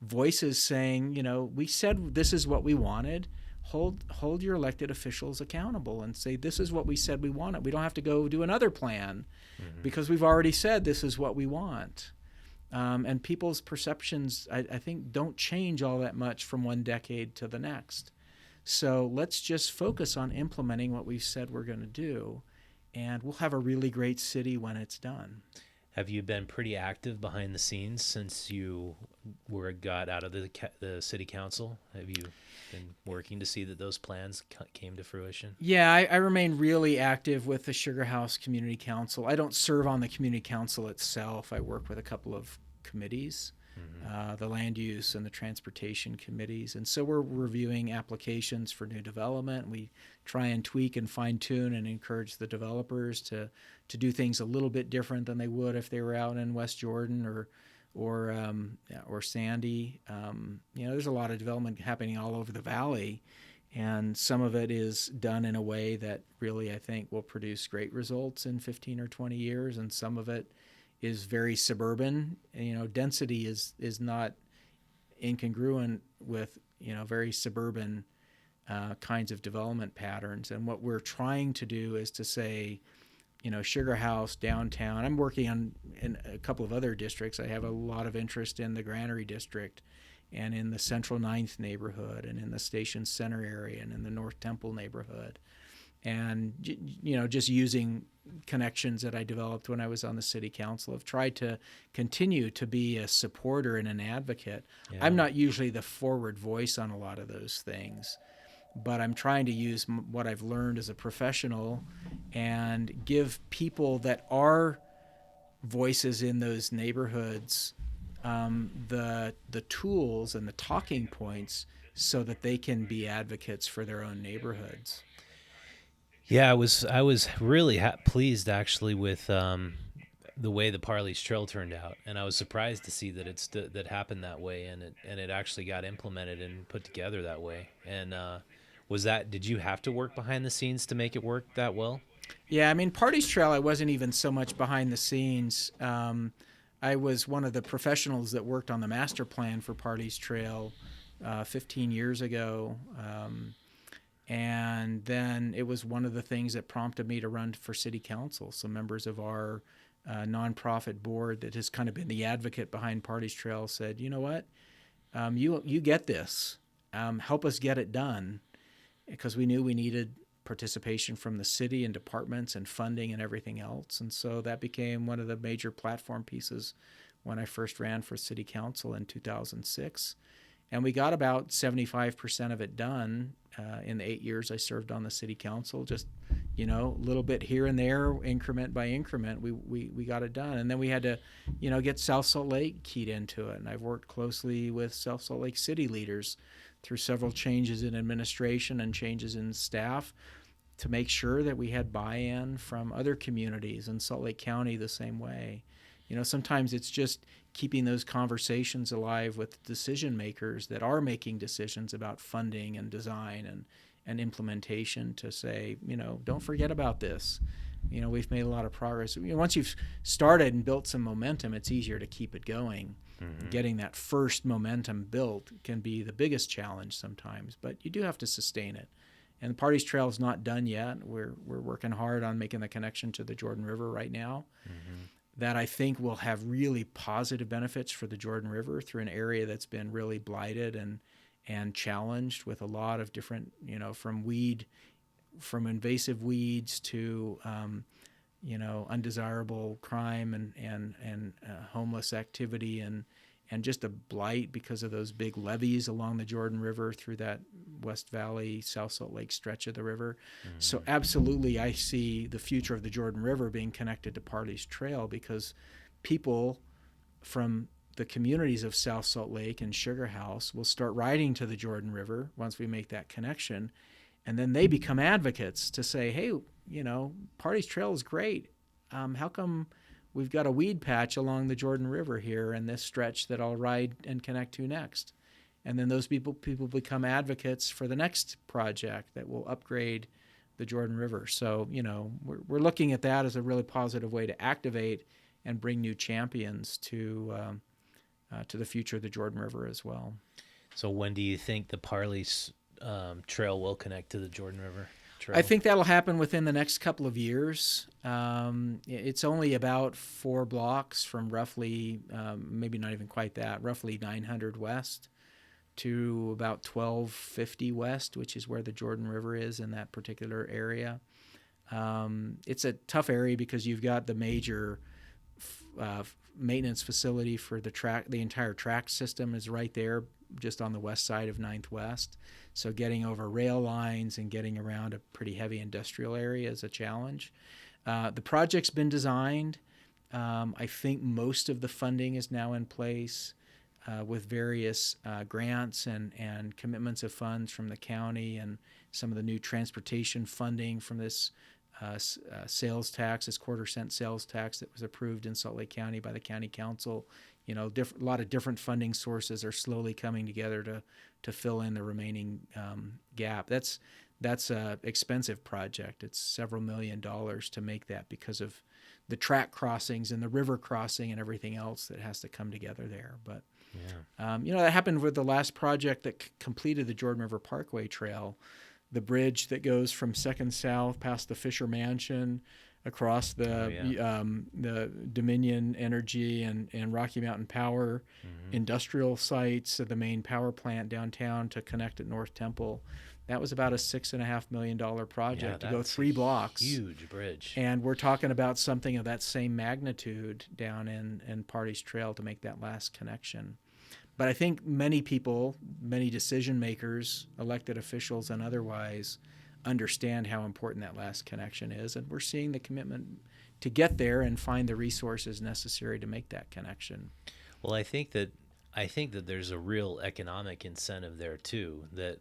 B: voices saying, we said this is what we wanted. Hold your elected officials accountable and say, this is what we said we wanted. We don't have to go do another plan because we've already said this is what we want. And people's perceptions, I think, don't change all that much from one decade to the next. So let's just focus on implementing what we've said we're going to do, and we'll have a really great city when it's done.
A: Have you been pretty active behind the scenes since you got out of the city council? Have you been working to see that those plans came to fruition?
B: Yeah, I remain really active with the Sugarhouse Community Council. I don't serve on the Community Council itself. I work with a couple of committees, the land use and the transportation committees. And so we're reviewing applications for new development. We try and tweak and fine tune and encourage the developers to do things a little bit different than they would if they were out in West Jordan or Sandy. There's a lot of development happening all over the valley, and some of it is done in a way that really, I think, will produce great results in 15 or 20 years, and some of it is very suburban. Density is not incongruent with very suburban kinds of development patterns. And what we're trying to do is to say, Sugarhouse downtown. I'm working in a couple of other districts. I have a lot of interest in the Granary district, and in the Central Ninth neighborhood, and in the Station Center area, and in the North Temple neighborhood, and just using connections that I developed when I was on the city council. I've tried to continue to be a supporter and an advocate.
A: Yeah.
B: I'm not usually the forward voice on a lot of those things, but I'm trying to use what I've learned as a professional and give people that are voices in those neighborhoods the tools and the talking points so that they can be advocates for their own neighborhoods.
A: Yeah, I was really pleased actually with the way the Parley's Trail turned out, and I was surprised to see that that happened that way, and it actually got implemented and put together that way. And did you have to work behind the scenes to make it work that well?
B: Yeah, Party's Trail, I wasn't even so much behind the scenes. I was one of the professionals that worked on the master plan for Party's Trail 15 years ago. And then it was one of the things that prompted me to run for city council. Some members of our nonprofit board that has kind of been the advocate behind Party's Trail said, you know what, you get this. Help us get it done, because we knew we needed participation from the city and departments and funding and everything else. And so that became one of the major platform pieces when I first ran for city council in 2006. And we got about 75% of it done in the 8 years I served on the city council. Just, a little bit here and there, increment by increment, we got it done. And then we had to, get South Salt Lake keyed into it. And I've worked closely with South Salt Lake city leaders through several changes in administration and changes in staff to make sure that we had buy-in from other communities, and Salt Lake County the same way. Sometimes it's just keeping those conversations alive with decision makers that are making decisions about funding and design and implementation to say, don't forget about this. We've made a lot of progress. Once you've started and built some momentum, it's easier to keep it going. Mm-hmm. Getting that first momentum built can be the biggest challenge sometimes, but you do have to sustain it. And the Party's Trail is not done yet. We're working hard on making the connection to the Jordan River right now. Mm-hmm. That I think will have really positive benefits for the Jordan River through an area that's been really blighted and challenged with a lot of different, from invasive weeds to, undesirable crime and homeless activity and just a blight because of those big levees along the Jordan River through that West Valley, South Salt Lake stretch of the river. Mm-hmm. So absolutely, I see the future of the Jordan River being connected to Party's Trail, because people from the communities of South Salt Lake and Sugarhouse will start riding to the Jordan River once we make that connection. And then they become advocates to say, hey, Party's Trail is great. How come we've got a weed patch along the Jordan River here in this stretch that I'll ride and connect to next? And then those people become advocates for the next project that will upgrade the Jordan River. So, we're looking at that as a really positive way to activate and bring new champions to the future of the Jordan River as well.
A: So when do you think the Parley's Trail will connect to the Jordan River Trail?
B: I think that'll happen within the next couple of years. It's only about 4 blocks from roughly, maybe not even quite that, roughly 900 west to about 1250 west, which is where the Jordan River is in that particular area. It's a tough area because you've got the major maintenance facility for the entire track system is right there, just on the west side of 9th West. So getting over rail lines and getting around a pretty heavy industrial area is a challenge. The project's been designed. I think most of the funding is now in place with various grants and commitments of funds from the county and some of the new transportation funding from this sales tax, this quarter-cent sales tax that was approved in Salt Lake County by the county council. A lot of different funding sources are slowly coming together to fill in the remaining gap. That's a expensive project. It's several $1,000,000 to make that because of the track crossings and the river crossing and everything else that has to come together there. But that happened with the last project that completed the Jordan River Parkway Trail, the bridge that goes from 2nd South past the Fisher Mansion across the Dominion Energy and Rocky Mountain Power industrial sites, the main power plant downtown to connect at North Temple. That was about a $6.5 million project to go 3 blocks.
A: Huge bridge.
B: And we're talking about something of that same magnitude down in Party's Trail to make that last connection. But I think many people, many decision makers, elected officials and otherwise, understand how important that last connection is. And we're seeing the commitment to get there and find the resources necessary to make that connection.
A: Well, I think that there's a real economic incentive there too, that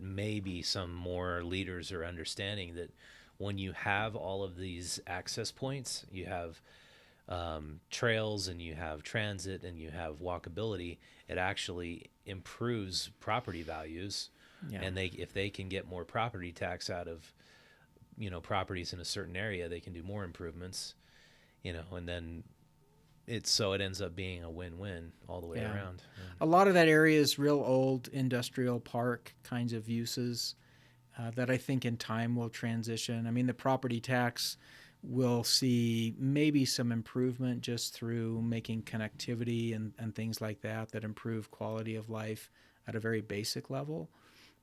A: maybe some more leaders are understanding that when you have all of these access points, you have trails and you have transit and you have walkability, it actually improves property values. Yeah. And if they can get more property tax out of properties in a certain area, they can do more improvements, and then it ends up being a win-win all the way around. Yeah.
B: A lot of that area is real old industrial park kinds of uses that I think in time will transition. I mean, the property tax will see maybe some improvement just through making connectivity and things like that improve quality of life at a very basic level.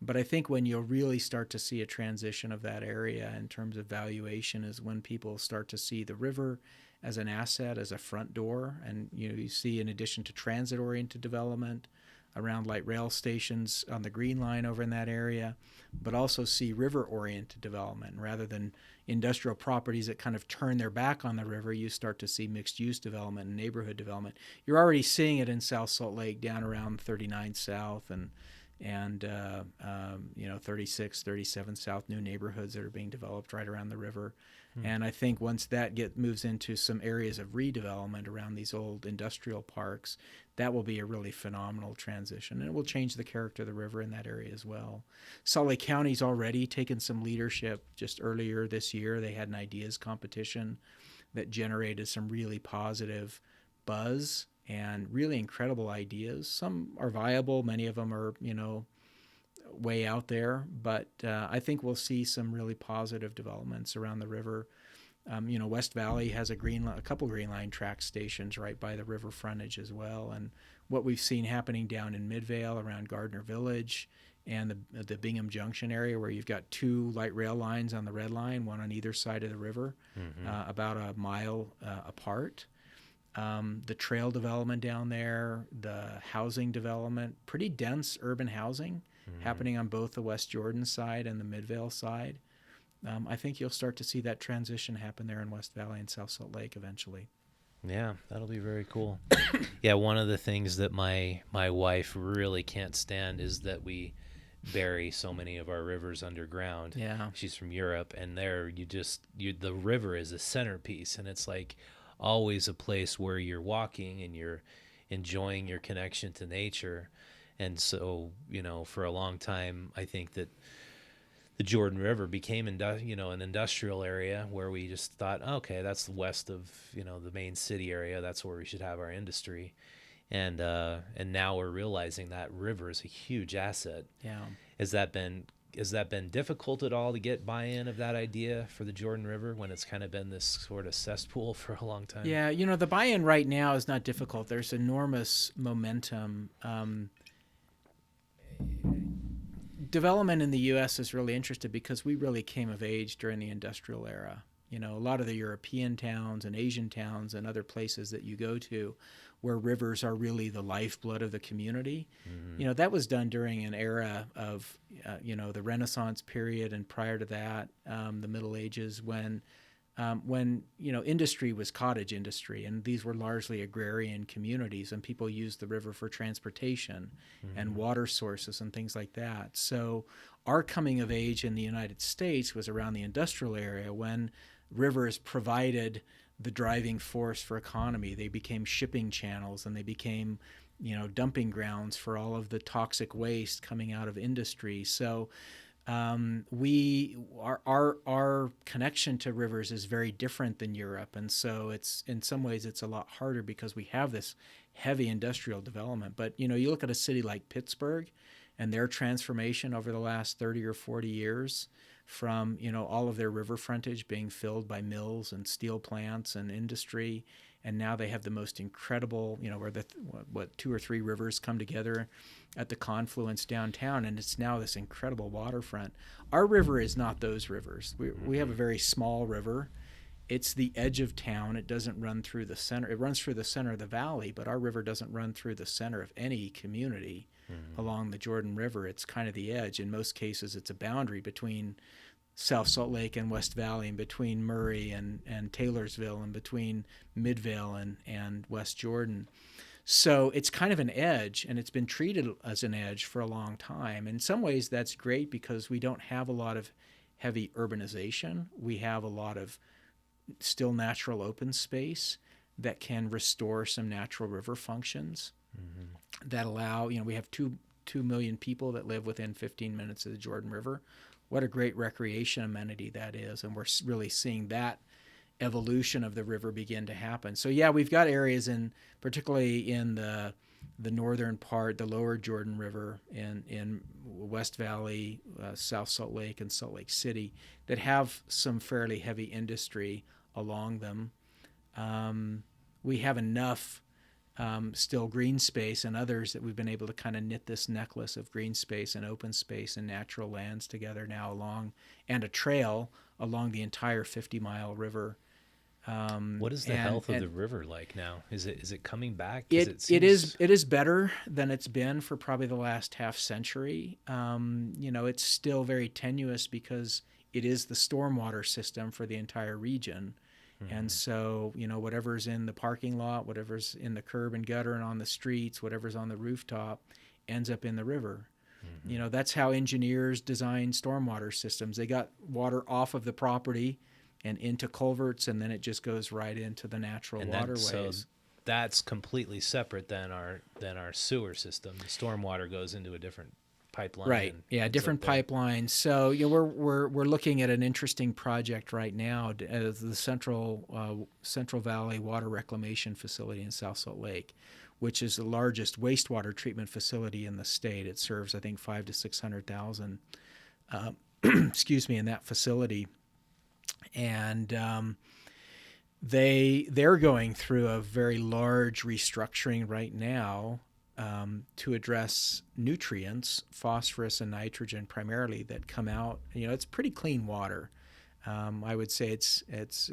B: But I think when you'll really start to see a transition of that area in terms of valuation is when people start to see the river as an asset, as a front door. And you see, in addition to transit-oriented development around light rail stations on the Green Line over in that area, but also see river-oriented development. Rather than industrial properties that kind of turn their back on the river, you start to see mixed-use development and neighborhood development. You're already seeing it in South Salt Lake down around 39 South and 36, 37 South, new neighborhoods that are being developed right around the river. And I think once that moves into some areas of redevelopment around these old industrial parks, that will be a really phenomenal transition. And it will change the character of the river in that area as well. Salt Lake County's already taken some leadership. Just earlier this year, they had an ideas competition that generated some really positive buzz and really incredible ideas. Some are viable. Many of them are, way out there. But I think we'll see some really positive developments around the river. West Valley has a couple Green Line track stations right by the river frontage as well. And what we've seen happening down in Midvale around Gardner Village and the Bingham Junction area, where you've got 2 light rail lines on the red line, one on either side of the river, about a mile apart. The trail development down there, the housing development, pretty dense urban housing happening on both the West Jordan side and the Midvale side. I think you'll start to see that transition happen there in West Valley and South Salt Lake eventually.
A: Yeah, that'll be very cool. Yeah, one of the things that my wife really can't stand is that we bury so many of our rivers underground.
B: Yeah.
A: She's from Europe, and there the river is a centerpiece, and it's like always a place where you're walking and you're enjoying your connection to nature. And so, for a long time, I think that the Jordan River became an industrial area where we just thought, okay, that's west of, the main city area. That's where we should have our industry. And now we're realizing that river is a huge asset.
B: Yeah.
A: Has that been difficult at all to get buy-in of that idea for the Jordan River when it's kind of been this sort of cesspool for a long time?
B: Yeah, the buy-in right now is not difficult. There's enormous momentum. Development in the U.S. is really interesting because we really came of age during the industrial era. A lot of the European towns and Asian towns and other places that you go to where rivers are really the lifeblood of the community. That was done during an era of, the Renaissance period and prior to that, the Middle Ages, when when industry was cottage industry, and these were largely agrarian communities, and people used the river for transportation and water sources and things like that. So our coming of age in the United States was around the industrial area when rivers provided the driving force for economy. They became shipping channels, and they became dumping grounds for all of the toxic waste coming out of industry. So our connection to rivers is very different than Europe, and so it's in some ways it's a lot harder because we have this heavy industrial development. But you look at a city like Pittsburgh and their transformation over the last 30 or 40 years from all of their river frontage being filled by mills and steel plants and industry, and now they have the most incredible where the two or three rivers come together at the confluence downtown, and it's now this incredible waterfront. Our river is not those rivers. We have a very small river. It's the edge of town. It doesn't run through the center. It runs through the center of the valley, but our river doesn't run through the center of any community along the Jordan River. It's kind of the edge. In most cases, it's a boundary between South Salt Lake and West Valley, and between Murray and Taylorsville, and between Midvale and West Jordan. So it's kind of an edge, and it's been treated as an edge for a long time. In some ways, that's great because we don't have a lot of heavy urbanization. We have a lot of still natural open space that can restore some natural river functions that allow, we have 2 million people that live within 15 minutes of the Jordan River. What a great recreation amenity that is. And we're really seeing that evolution of the river begin to happen. So yeah, we've got areas particularly in the northern part, the lower Jordan River in West Valley, South Salt Lake, and Salt Lake City that have some fairly heavy industry along them. We have enough still green space and others that we've been able to kind of knit this necklace of green space and open space and natural lands together now and a trail along the entire 50-mile river.
A: What is the health of the river like now? Is it coming back?
B: It is better than it's been for probably the last half century. It's still very tenuous because it is the stormwater system for the entire region. And so, whatever's in the parking lot, whatever's in the curb and gutter and on the streets, whatever's on the rooftop ends up in the river. That's how engineers design stormwater systems. They got water off of the property and into culverts, and then it just goes right into the natural waterways.
A: So that's completely separate than our sewer system. The stormwater goes into a different pipeline.
B: Right. Yeah, different pipelines. So we're looking at an interesting project right now, the Central Valley Water Reclamation Facility in South Salt Lake, which is the largest wastewater treatment facility in the state. It serves, I think, 500,000 to 600,000, in that facility. And they're going through a very large restructuring right now to address nutrients, phosphorus and nitrogen primarily, that come out. It's pretty clean water. I would say it's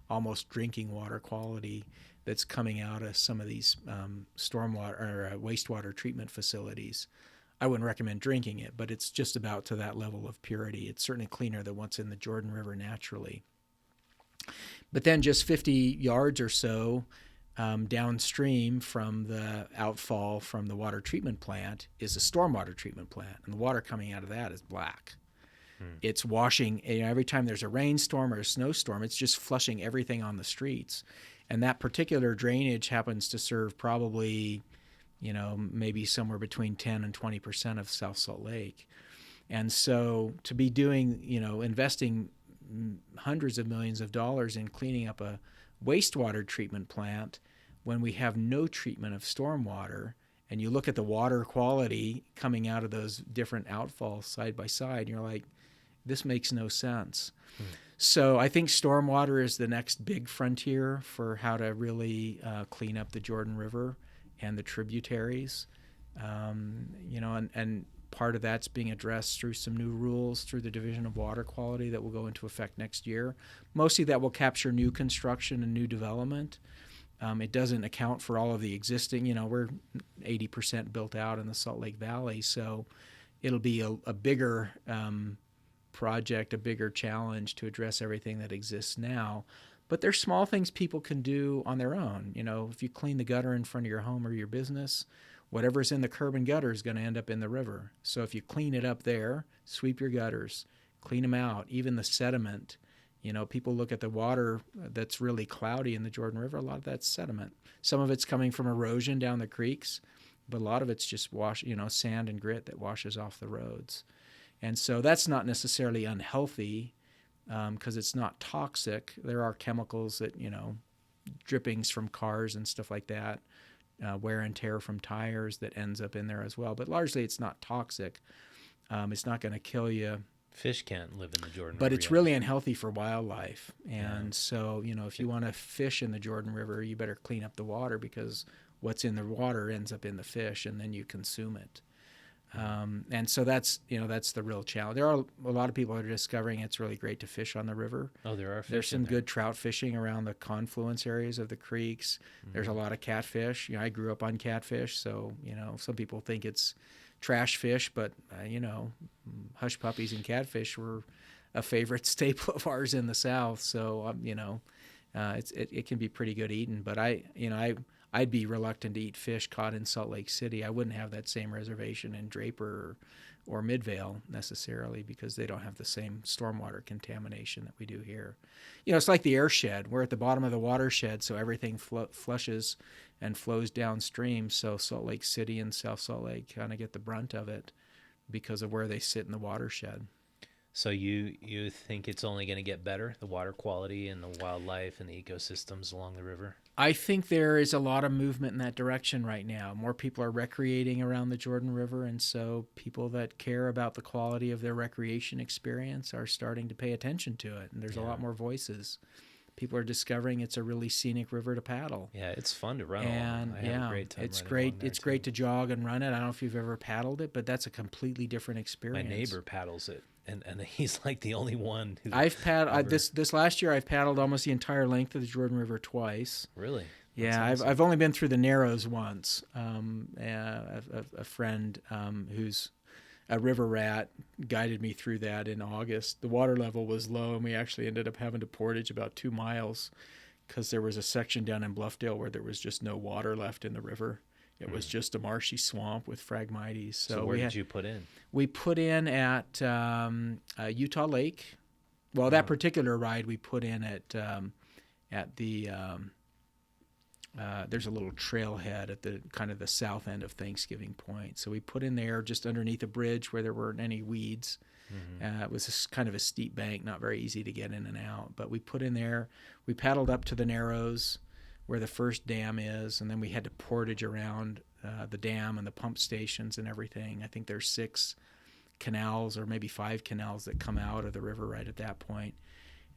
B: almost drinking water quality that's coming out of some of these stormwater or wastewater treatment facilities. I wouldn't recommend drinking it, but it's just about to that level of purity. It's certainly cleaner than what's in the Jordan River naturally. But then just 50 yards or so downstream from the outfall from the water treatment plant is a stormwater treatment plant, and the water coming out of that is black. It's washing, every time there's a rainstorm or a snowstorm, it's just flushing everything on the streets. And that particular drainage happens to serve probably, maybe somewhere between 10 and 20% of South Salt Lake. And so to be doing, investing hundreds of millions of dollars in cleaning up a wastewater treatment plant when we have no treatment of stormwater, and you look at the water quality coming out of those different outfalls side by side, and you're like, this makes no sense. So I think stormwater is the next big frontier for how to really clean up the Jordan River and the tributaries. And part of that's being addressed through some new rules through the Division of Water Quality that will go into effect next year. Mostly that will capture new construction and new development. It doesn't account for all of the existing, we're 80% built out in the Salt Lake Valley, so it'll be a bigger project, a bigger challenge to address everything that exists now. But there's small things people can do on their own. If you clean the gutter in front of your home or your business, whatever's in the curb and gutter is going to end up in the river. So if you clean it up there, sweep your gutters, clean them out, even the sediment. People look at the water that's really cloudy in the Jordan River. A lot of that's sediment. Some of it's coming from erosion down the creeks, but a lot of it's just sand and grit that washes off the roads. And so that's not necessarily unhealthy because it's not toxic. There are chemicals that, drippings from cars and stuff like that, wear and tear from tires that ends up in there as well. But largely it's not toxic. It's not going to kill you.
A: Fish can't live in the Jordan River.
B: But it's really unhealthy for wildlife. And so, if you want to fish in the Jordan River, you better clean up the water because what's in the water ends up in the fish and then you consume it. And so that's the real challenge. There are a lot of people that are discovering it's really great to fish on the river.
A: Oh, there are fish.
B: There's some good trout fishing around the confluence areas of the creeks. Mm-hmm. There's a lot of catfish. I grew up on catfish, so some people think it's trash fish, but hush puppies and catfish were a favorite staple of ours in the South. So it can be pretty good eating. But I'd be reluctant to eat fish caught in Salt Lake City. I wouldn't have that same reservation in Draper or Midvale necessarily because they don't have the same stormwater contamination that we do here. It's like the airshed. We're at the bottom of the watershed, so everything flushes and flows downstream. So Salt Lake City and South Salt Lake kind of get the brunt of it because of where they sit in the watershed.
A: So you think it's only going to get better, the water quality and the wildlife and the ecosystems along the river?
B: I think there is a lot of movement in that direction right now. More people are recreating around the Jordan River, and so people that care about the quality of their recreation experience are starting to pay attention to it, and there's a lot more voices. People are discovering it's a really scenic river to paddle.
A: Yeah, it's fun to run
B: and
A: along. I have a great time
B: it's
A: running
B: great.
A: along there
B: It's great to jog and run it. I don't know if you've ever paddled it, but that's a completely different experience.
A: My neighbor paddles it, and he's like the only one.
B: I've paddled this last year. I've paddled almost the entire length of the Jordan River twice.
A: Really?
B: Yeah, awesome. I've only been through the Narrows once. A friend who's a river rat guided me through that in August. The water level was low, and we actually ended up having to portage about 2 miles because there was a section down in Bluffdale where there was just no water left in the river. It was just a marshy swamp with Phragmites.
A: So where did you put in?
B: We put in at Utah Lake. Well, that particular ride we put in at the there's a little trailhead at the kind of the south end of Thanksgiving Point. So we put in there just underneath a bridge where there weren't any weeds. Mm-hmm. It was kind of a steep bank, not very easy to get in and out. But we put in there. We paddled up to the Narrows where the first dam is, and then we had to portage around the dam and the pump stations and everything. I think there's 6 canals or maybe 5 canals that come out of the river right at that point.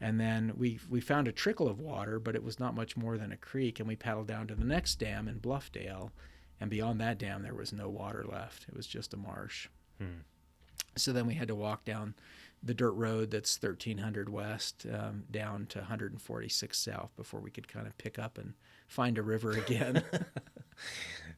B: And then we found a trickle of water, but it was not much more than a creek, and we paddled down to the next dam in Bluffdale, and beyond that dam there was no water left. It was just a marsh. So then we had to walk down the dirt road that's 1300 west down to 146 south before we could kind of pick up and find a river again.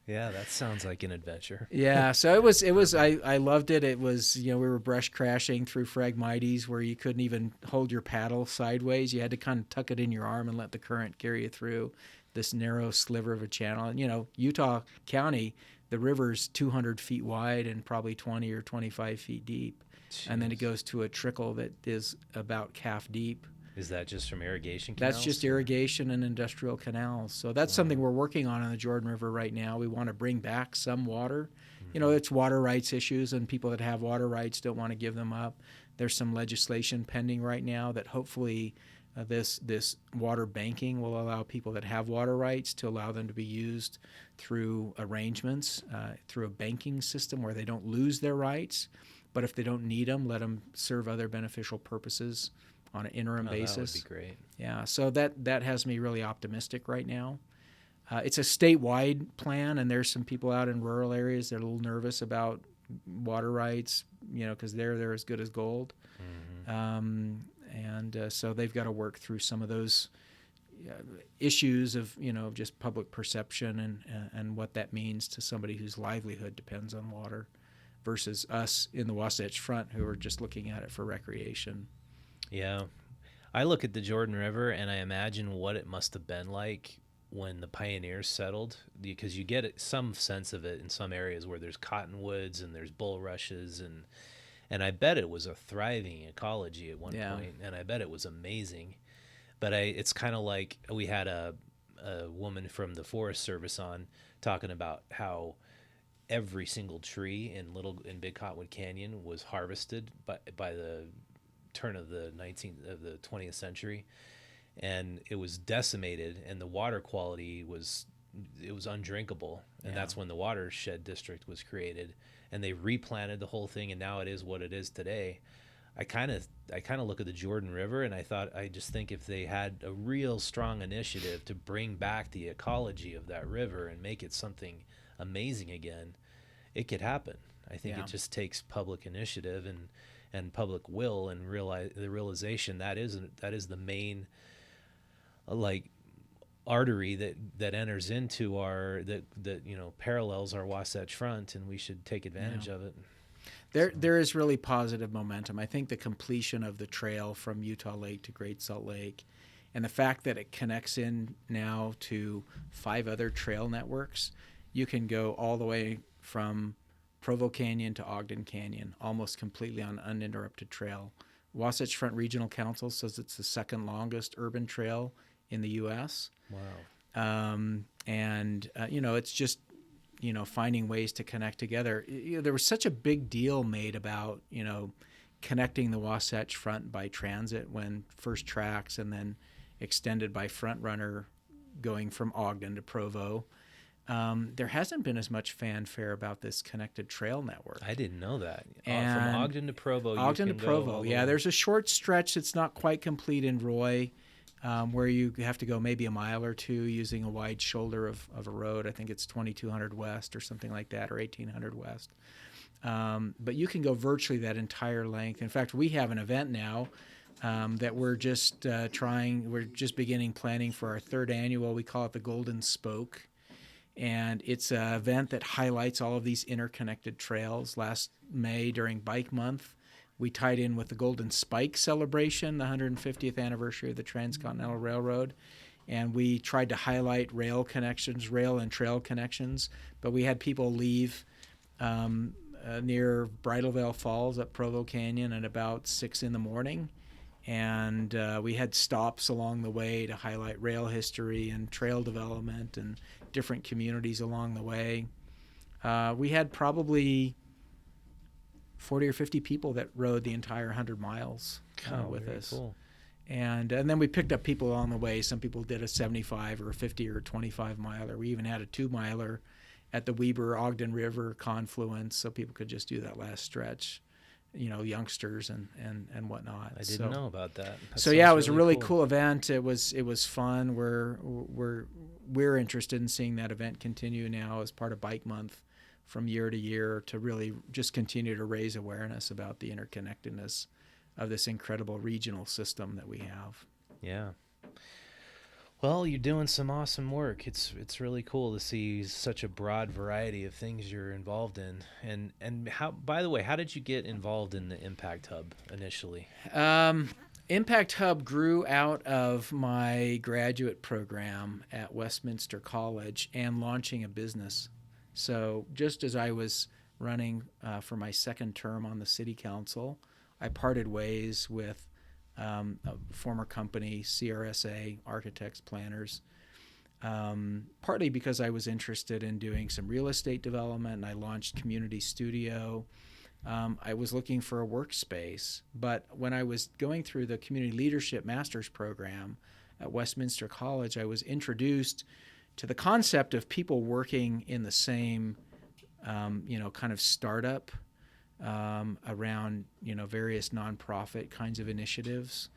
A: Yeah, that sounds like an adventure.
B: Yeah, so it was I loved it. It was, we were brush crashing through Phragmites where you couldn't even hold your paddle sideways. You had to kind of tuck it in your arm and let the current carry you through this narrow sliver of a channel. And, Utah County, the river's 200 feet wide and probably 20 or 25 feet deep. Jeez. And then it goes to a trickle that is about calf deep.
A: Is that just from irrigation canals?
B: That's just irrigation and industrial canals. So that's something we're working on the Jordan River right now. We want to bring back some water. Mm-hmm. It's water rights issues, and people that have water rights don't want to give them up. There's some legislation pending right now that hopefully this water banking will allow people that have water rights to allow them to be used through arrangements, through a banking system where they don't lose their rights, but if they don't need them, let them serve other beneficial purposes on an interim basis.
A: That would be great.
B: Yeah, so that has me really optimistic right now. It's a statewide plan, and there's some people out in rural areas that are a little nervous about water rights, because they're as good as gold. Mm-hmm. So they've got to work through some of those issues of, just public perception and what that means to somebody whose livelihood depends on water. versus us in the Wasatch Front who are just looking at it for recreation.
A: Yeah. I look at the Jordan River and I imagine what it must have been like when the pioneers settled, because you get some sense of it in some areas where there's cottonwoods and there's bulrushes, and I bet it was a thriving ecology at one point, and I bet it was amazing. But it's kind of like we had a woman from the Forest Service on talking about how every single tree in Big Cottonwood Canyon was harvested by the turn of the 20th century, and it was decimated, and the water quality was undrinkable, and that's when the watershed district was created, and they replanted the whole thing, and now it is what it is today. I kind of look at the Jordan River, and I just think if they had a real strong initiative to bring back the ecology of that river and make it something amazing again, it could happen. I think it just takes public initiative and public will, and the realization that is the main artery that enters into that parallels our Wasatch Front, and we should take advantage of it.
B: There is really positive momentum. I think the completion of the trail from Utah Lake to Great Salt Lake, and the fact that it connects in now to 5 other trail networks, you can go all the way from Provo Canyon to Ogden Canyon, almost completely on uninterrupted trail. Wasatch Front Regional Council says it's the second longest urban trail in the U.S.
A: Wow.
B: It's just, finding ways to connect together. There was such a big deal made about, connecting the Wasatch Front by transit when First Tracks and then extended by Front Runner going from Ogden to Provo. There hasn't been as much fanfare about this connected trail network.
A: I didn't know that.
B: And
A: from Ogden to Provo.
B: There's a short stretch that's not quite complete in Roy, where you have to go maybe a mile or two using a wide shoulder of a road. I think it's 2200 west or something like that, or 1800 west. But you can go virtually that entire length. In fact, we have an event now that we're just beginning planning for our 3rd annual. We call it the Golden Spoke. And it's an event that highlights all of these interconnected trails. Last May, during Bike Month, we tied in with the Golden Spike celebration, the 150th anniversary of the Transcontinental Railroad. And we tried to highlight rail and trail connections. But we had people leave near Bridalveil Falls at Provo Canyon at about 6 in the morning. And we had stops along the way to highlight rail history and trail development and different communities along the way. We had probably 40 or 50 people that rode the entire 100 miles with us. Cool. And then we picked up people along the way. Some people did a 75 or a 50 or a 25 miler. We even had a 2-miler at the Weber-Ogden River confluence, so people could just do that last stretch. Youngsters and whatnot.
A: I didn't know about that.
B: It was a really cool event. It was fun. We're interested in seeing that event continue now as part of Bike Month from year to year, to really just continue to raise awareness about the interconnectedness of this incredible regional system that we have.
A: Yeah. Well, you're doing some awesome work. It's really cool to see such a broad variety of things you're involved in. And how, by the way, how did you get involved in the Impact Hub initially?
B: Impact Hub grew out of my graduate program at Westminster College and launching a business. So just as I was running for my 2nd term on the city council, I parted ways with a former company, CRSA, architects, planners, partly because I was interested in doing some real estate development, and I launched Community Studio. I was looking for a workspace, but when I was going through the Community Leadership Master's Program at Westminster College, I was introduced to the concept of people working in the same, kind of startup around, various nonprofit kinds of initiatives,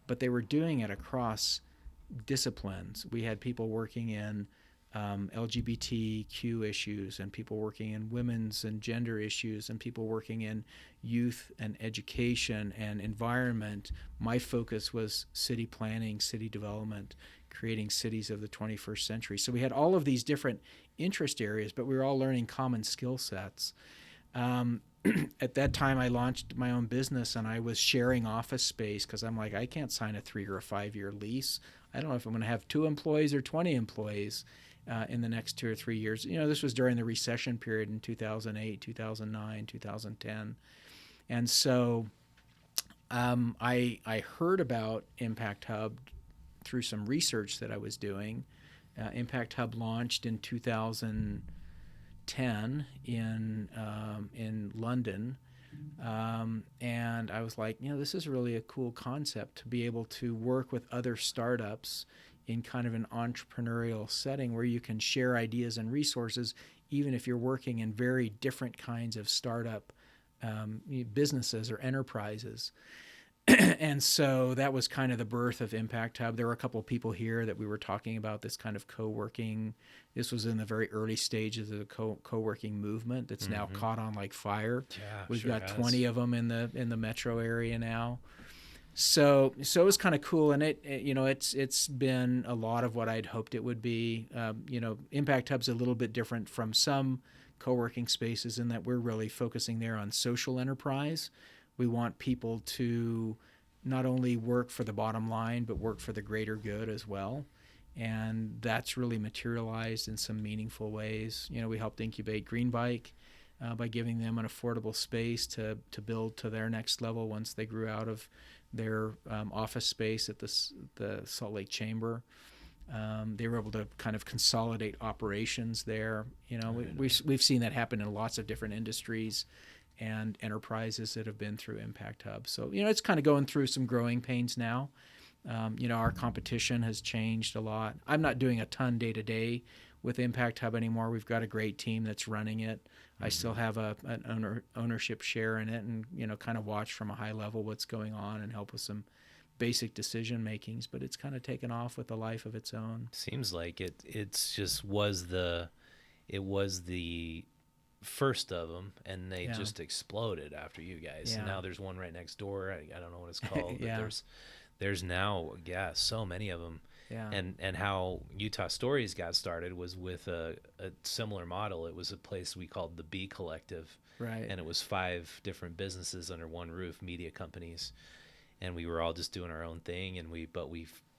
B: but they were doing it across disciplines. We had people working in LGBTQ issues, and people working in women's and gender issues, and people working in youth and education and environment. My focus was city planning, city development, creating cities of the 21st century. So we had all of these different interest areas, but we were all learning common skill sets. at that time I launched my own business, and I was sharing office space because I'm like, I can't sign a 3 or a 5 year lease. I don't know if I'm going to have 2 employees or 20 employees in the next 2 or 3 years. This was during the recession period in 2008, 2009, 2010. And so I heard about Impact Hub through some research that I was doing. Impact Hub launched in 2010 in London, and I was like, this is really a cool concept to be able to work with other startups in kind of an entrepreneurial setting where you can share ideas and resources, even if you're working in very different kinds of startup businesses or enterprises. And so that was kind of the birth of Impact Hub. There were a couple of people here that we were talking about this kind of co-working. This was in the very early stages of the co-working movement that's now caught on like fire.
A: Yeah,
B: We've
A: sure
B: got
A: has.
B: 20 of them in the metro area now. So it was kind of cool, and it's been a lot of what I'd hoped it would be. Impact Hub's a little bit different from some co-working spaces in that we're really focusing there on social enterprise. We want people to not only work for the bottom line, but work for the greater good as well. And that's really materialized in some meaningful ways. We helped incubate Greenbike by giving them an affordable space to build to their next level once they grew out of their office space at the Salt Lake Chamber. They were able to kind of consolidate operations there. We've seen that happen in lots of different industries and enterprises that have been through Impact Hub. So, it's kind of going through some growing pains now. Our competition has changed a lot. I'm not doing a ton day to day with Impact Hub anymore. We've got a great team that's running it. I still have an ownership share in it, and, kind of watch from a high level what's going on and help with some basic decision makings, but it's kind of taken off with a life of its own.
A: Seems like it's just was the first of them, and they just exploded after you guys.
B: Yeah.
A: And now there's one right next door. I don't know what it's called,
B: Yeah.
A: but there's now so many of them.
B: Yeah.
A: And how Utah Stories got started was with a similar model. It was a place we called the B Collective,
B: Right.
A: and it was 5 different businesses under one roof, media companies, and we were all just doing our own thing. And we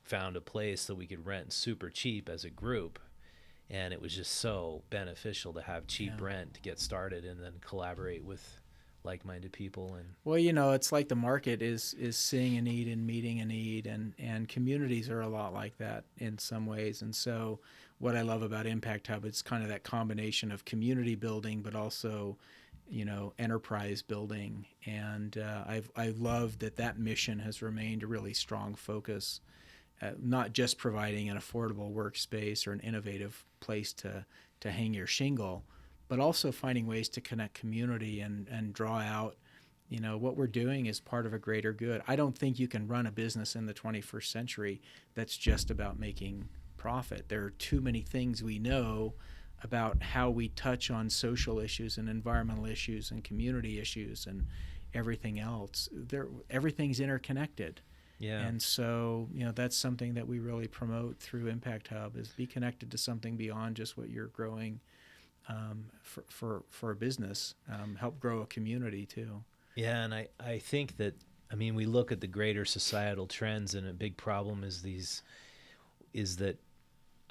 A: found a place that we could rent super cheap as a group. And it was just so beneficial to have cheap rent to get started and then collaborate with like-minded people. And
B: well, it's like the market is seeing a need and meeting a need, and communities are a lot like that in some ways. And so what I love about Impact Hub, it's kind of that combination of community building, but also, enterprise building. And I've loved that mission has remained a really strong focus. Not just providing an affordable workspace or an innovative place to hang your shingle, but also finding ways to connect community and draw out, what we're doing is part of a greater good. I don't think you can run a business in the 21st century that's just about making profit. There are too many things we know about how we touch on social issues and environmental issues and community issues and everything else. Everything's interconnected.
A: yeah,
B: And so, that's something that we really promote through Impact Hub is be connected to something beyond just what you're growing for a business. Help grow a community too.
A: yeah. And I think that, we look at the greater societal trends, and a big problem is that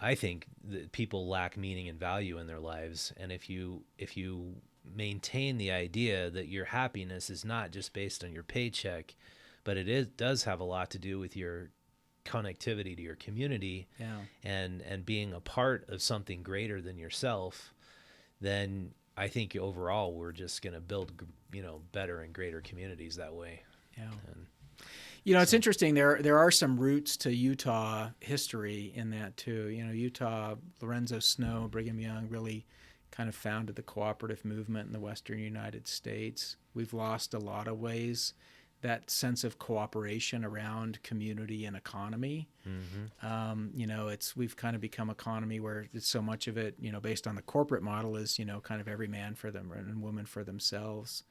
A: I think that people lack meaning and value in their lives. And if you maintain the idea that your happiness is not just based on your paycheck, but does have a lot to do with your connectivity to your community, and being a part of something greater than yourself, then I think overall we're just going to build, better and greater communities that way.
B: Yeah.
A: And
B: It's interesting. There are some roots to Utah history in that too. Utah, Lorenzo Snow, Brigham Young really kind of founded the cooperative movement in the Western United States. We've lost a lot of ways that sense of cooperation around community and economy. We've kind of become economy where it's so much of it, based on the corporate model is, kind of every man for them and woman for themselves.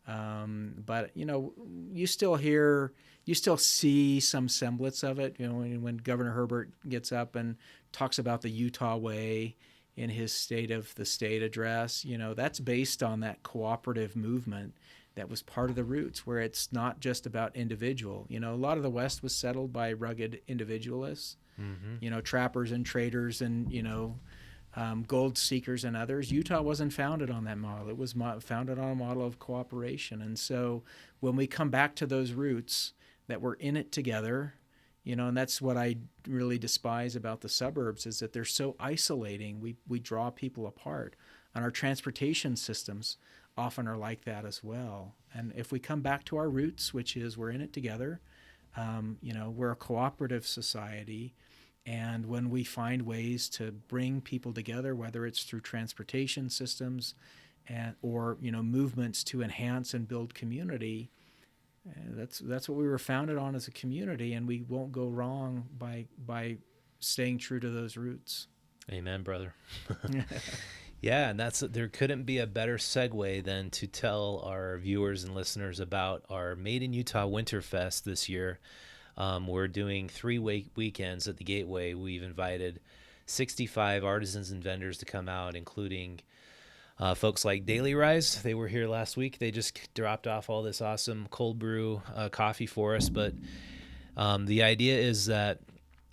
B: But you still see some semblance of it. When Governor Herbert gets up and talks about the Utah way, in his State of the State address, that's based on that cooperative movement that was part of the roots, where it's not just about individual. A lot of the West was settled by rugged individualists, trappers and traders and, gold seekers and others. Utah wasn't founded on that model. It was founded on a model of cooperation. And so when we come back to those roots, that we're in it together, and that's what I really despise about the suburbs, is that they're so isolating. We draw people apart. And our transportation systems often are like that as well. And if we come back to our roots, which is we're in it together, we're a cooperative society. And when we find ways to bring people together, whether it's through transportation systems or movements to enhance and build community, that's what we were founded on as a community, and we won't go wrong by staying true to those roots.
A: Amen, brother. Yeah, and there couldn't be a better segue than to tell our viewers and listeners about our Made in Utah Winterfest this year. We're doing 3 weekends at the Gateway. We've invited 65 artisans and vendors to come out, including folks like Daily Rise. They were here last week. They just dropped off all this awesome cold brew coffee for us. But the idea is that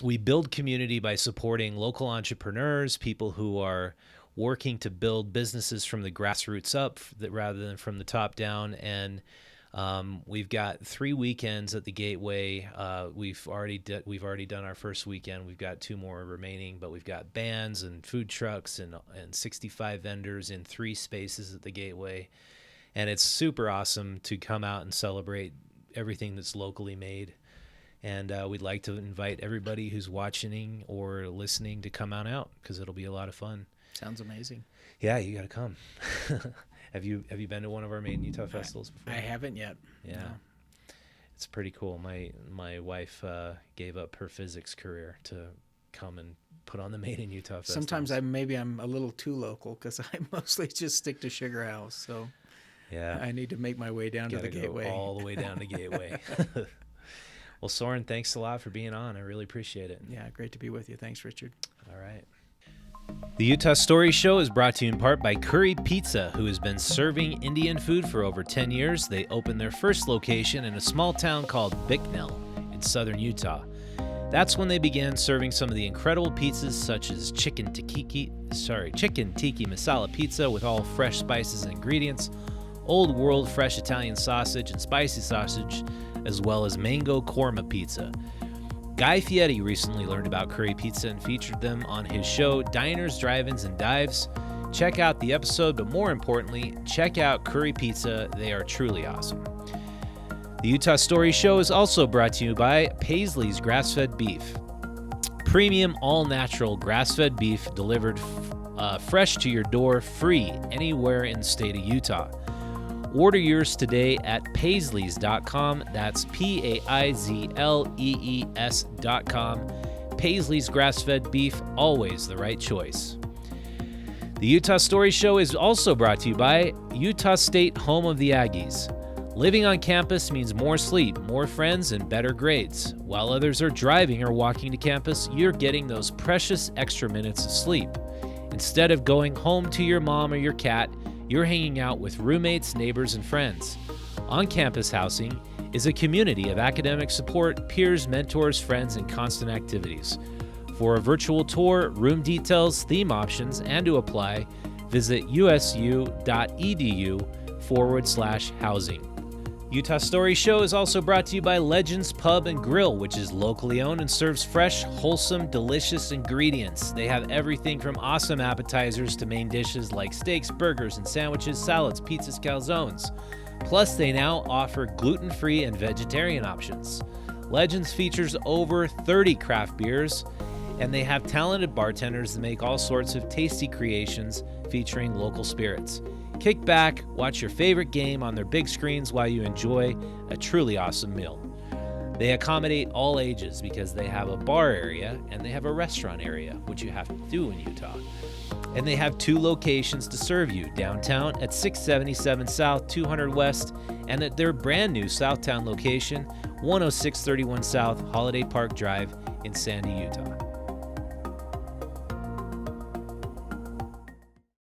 A: we build community by supporting local entrepreneurs, people who are working to build businesses from the grassroots up rather than from the top down. And we've got 3 weekends at the Gateway. We've already done our first weekend. We've got 2 more remaining, but we've got bands and food trucks and 65 vendors in 3 spaces at the Gateway. And it's super awesome to come out and celebrate everything that's locally made. And we'd like to invite everybody who's watching or listening to come on out, because it'll be a lot of fun.
B: Sounds amazing.
A: Yeah, you got to come. Have you been to one of our Made in Utah festivals before?
B: I haven't yet.
A: Yeah.
B: No.
A: It's pretty cool. My wife gave up her physics career to come and put on the Made in Utah festivals.
B: Sometimes I'm a little too local, because I mostly just stick to Sugarhouse. So
A: yeah,
B: I need to make all the way down to
A: Gateway. Well, Soren, thanks a lot for being on. I really appreciate it.
B: Yeah, great to be with you. Thanks, Richard.
A: All right. The Utah Story Show is brought to you in part by Curry Pizza, who has been serving Indian food for over 10 years. They opened their first location in a small town called Bicknell in southern Utah. That's when they began serving some of the incredible pizzas, such as chicken tiki masala pizza with all fresh spices and ingredients, old world fresh Italian sausage and spicy sausage, as well as mango korma pizza. Guy Fieri recently learned about Curry Pizza and featured them on his show, Diners, Drive-Ins, and Dives. Check out the episode, but more importantly, check out Curry Pizza. They are truly awesome. The Utah Story Show is also brought to you by Paisley's Grass-Fed Beef. Premium, all-natural grass-fed beef delivered fresh to your door, free anywhere in the state of Utah. Order yours today at paisleys.com. That's PAIZLEES.com. Paisley's grass-fed beef, always the right choice. The Utah Story Show is also brought to you by Utah State Home of the Aggies. Living on campus means more sleep, more friends, and better grades. While others are driving or walking to campus, you're getting those precious extra minutes of sleep. Instead of going home to your mom or your cat, you're hanging out with roommates, neighbors, and friends. On-campus housing is a community of academic support, peers, mentors, friends, and constant activities. For a virtual tour, room details, theme options, and to apply, visit usu.edu/housing. Utah Story Show is also brought to you by Legends Pub and Grill, which is locally owned and serves fresh, wholesome, delicious ingredients. They have everything from awesome appetizers to main dishes like steaks, burgers, and sandwiches, salads, pizzas, calzones. Plus, they now offer gluten-free and vegetarian options. Legends features over 30 craft beers, and they have talented bartenders that make all sorts of tasty creations featuring local spirits. Kick back, watch your favorite game on their big screens while you enjoy a truly awesome meal. They accommodate all ages because they have a bar area and they have a restaurant area, which you have to do in Utah. And they have 2 locations to serve you, downtown at 677 South, 200 West, and at their brand new Southtown location, 10631 South, Holiday Park Drive in Sandy, Utah.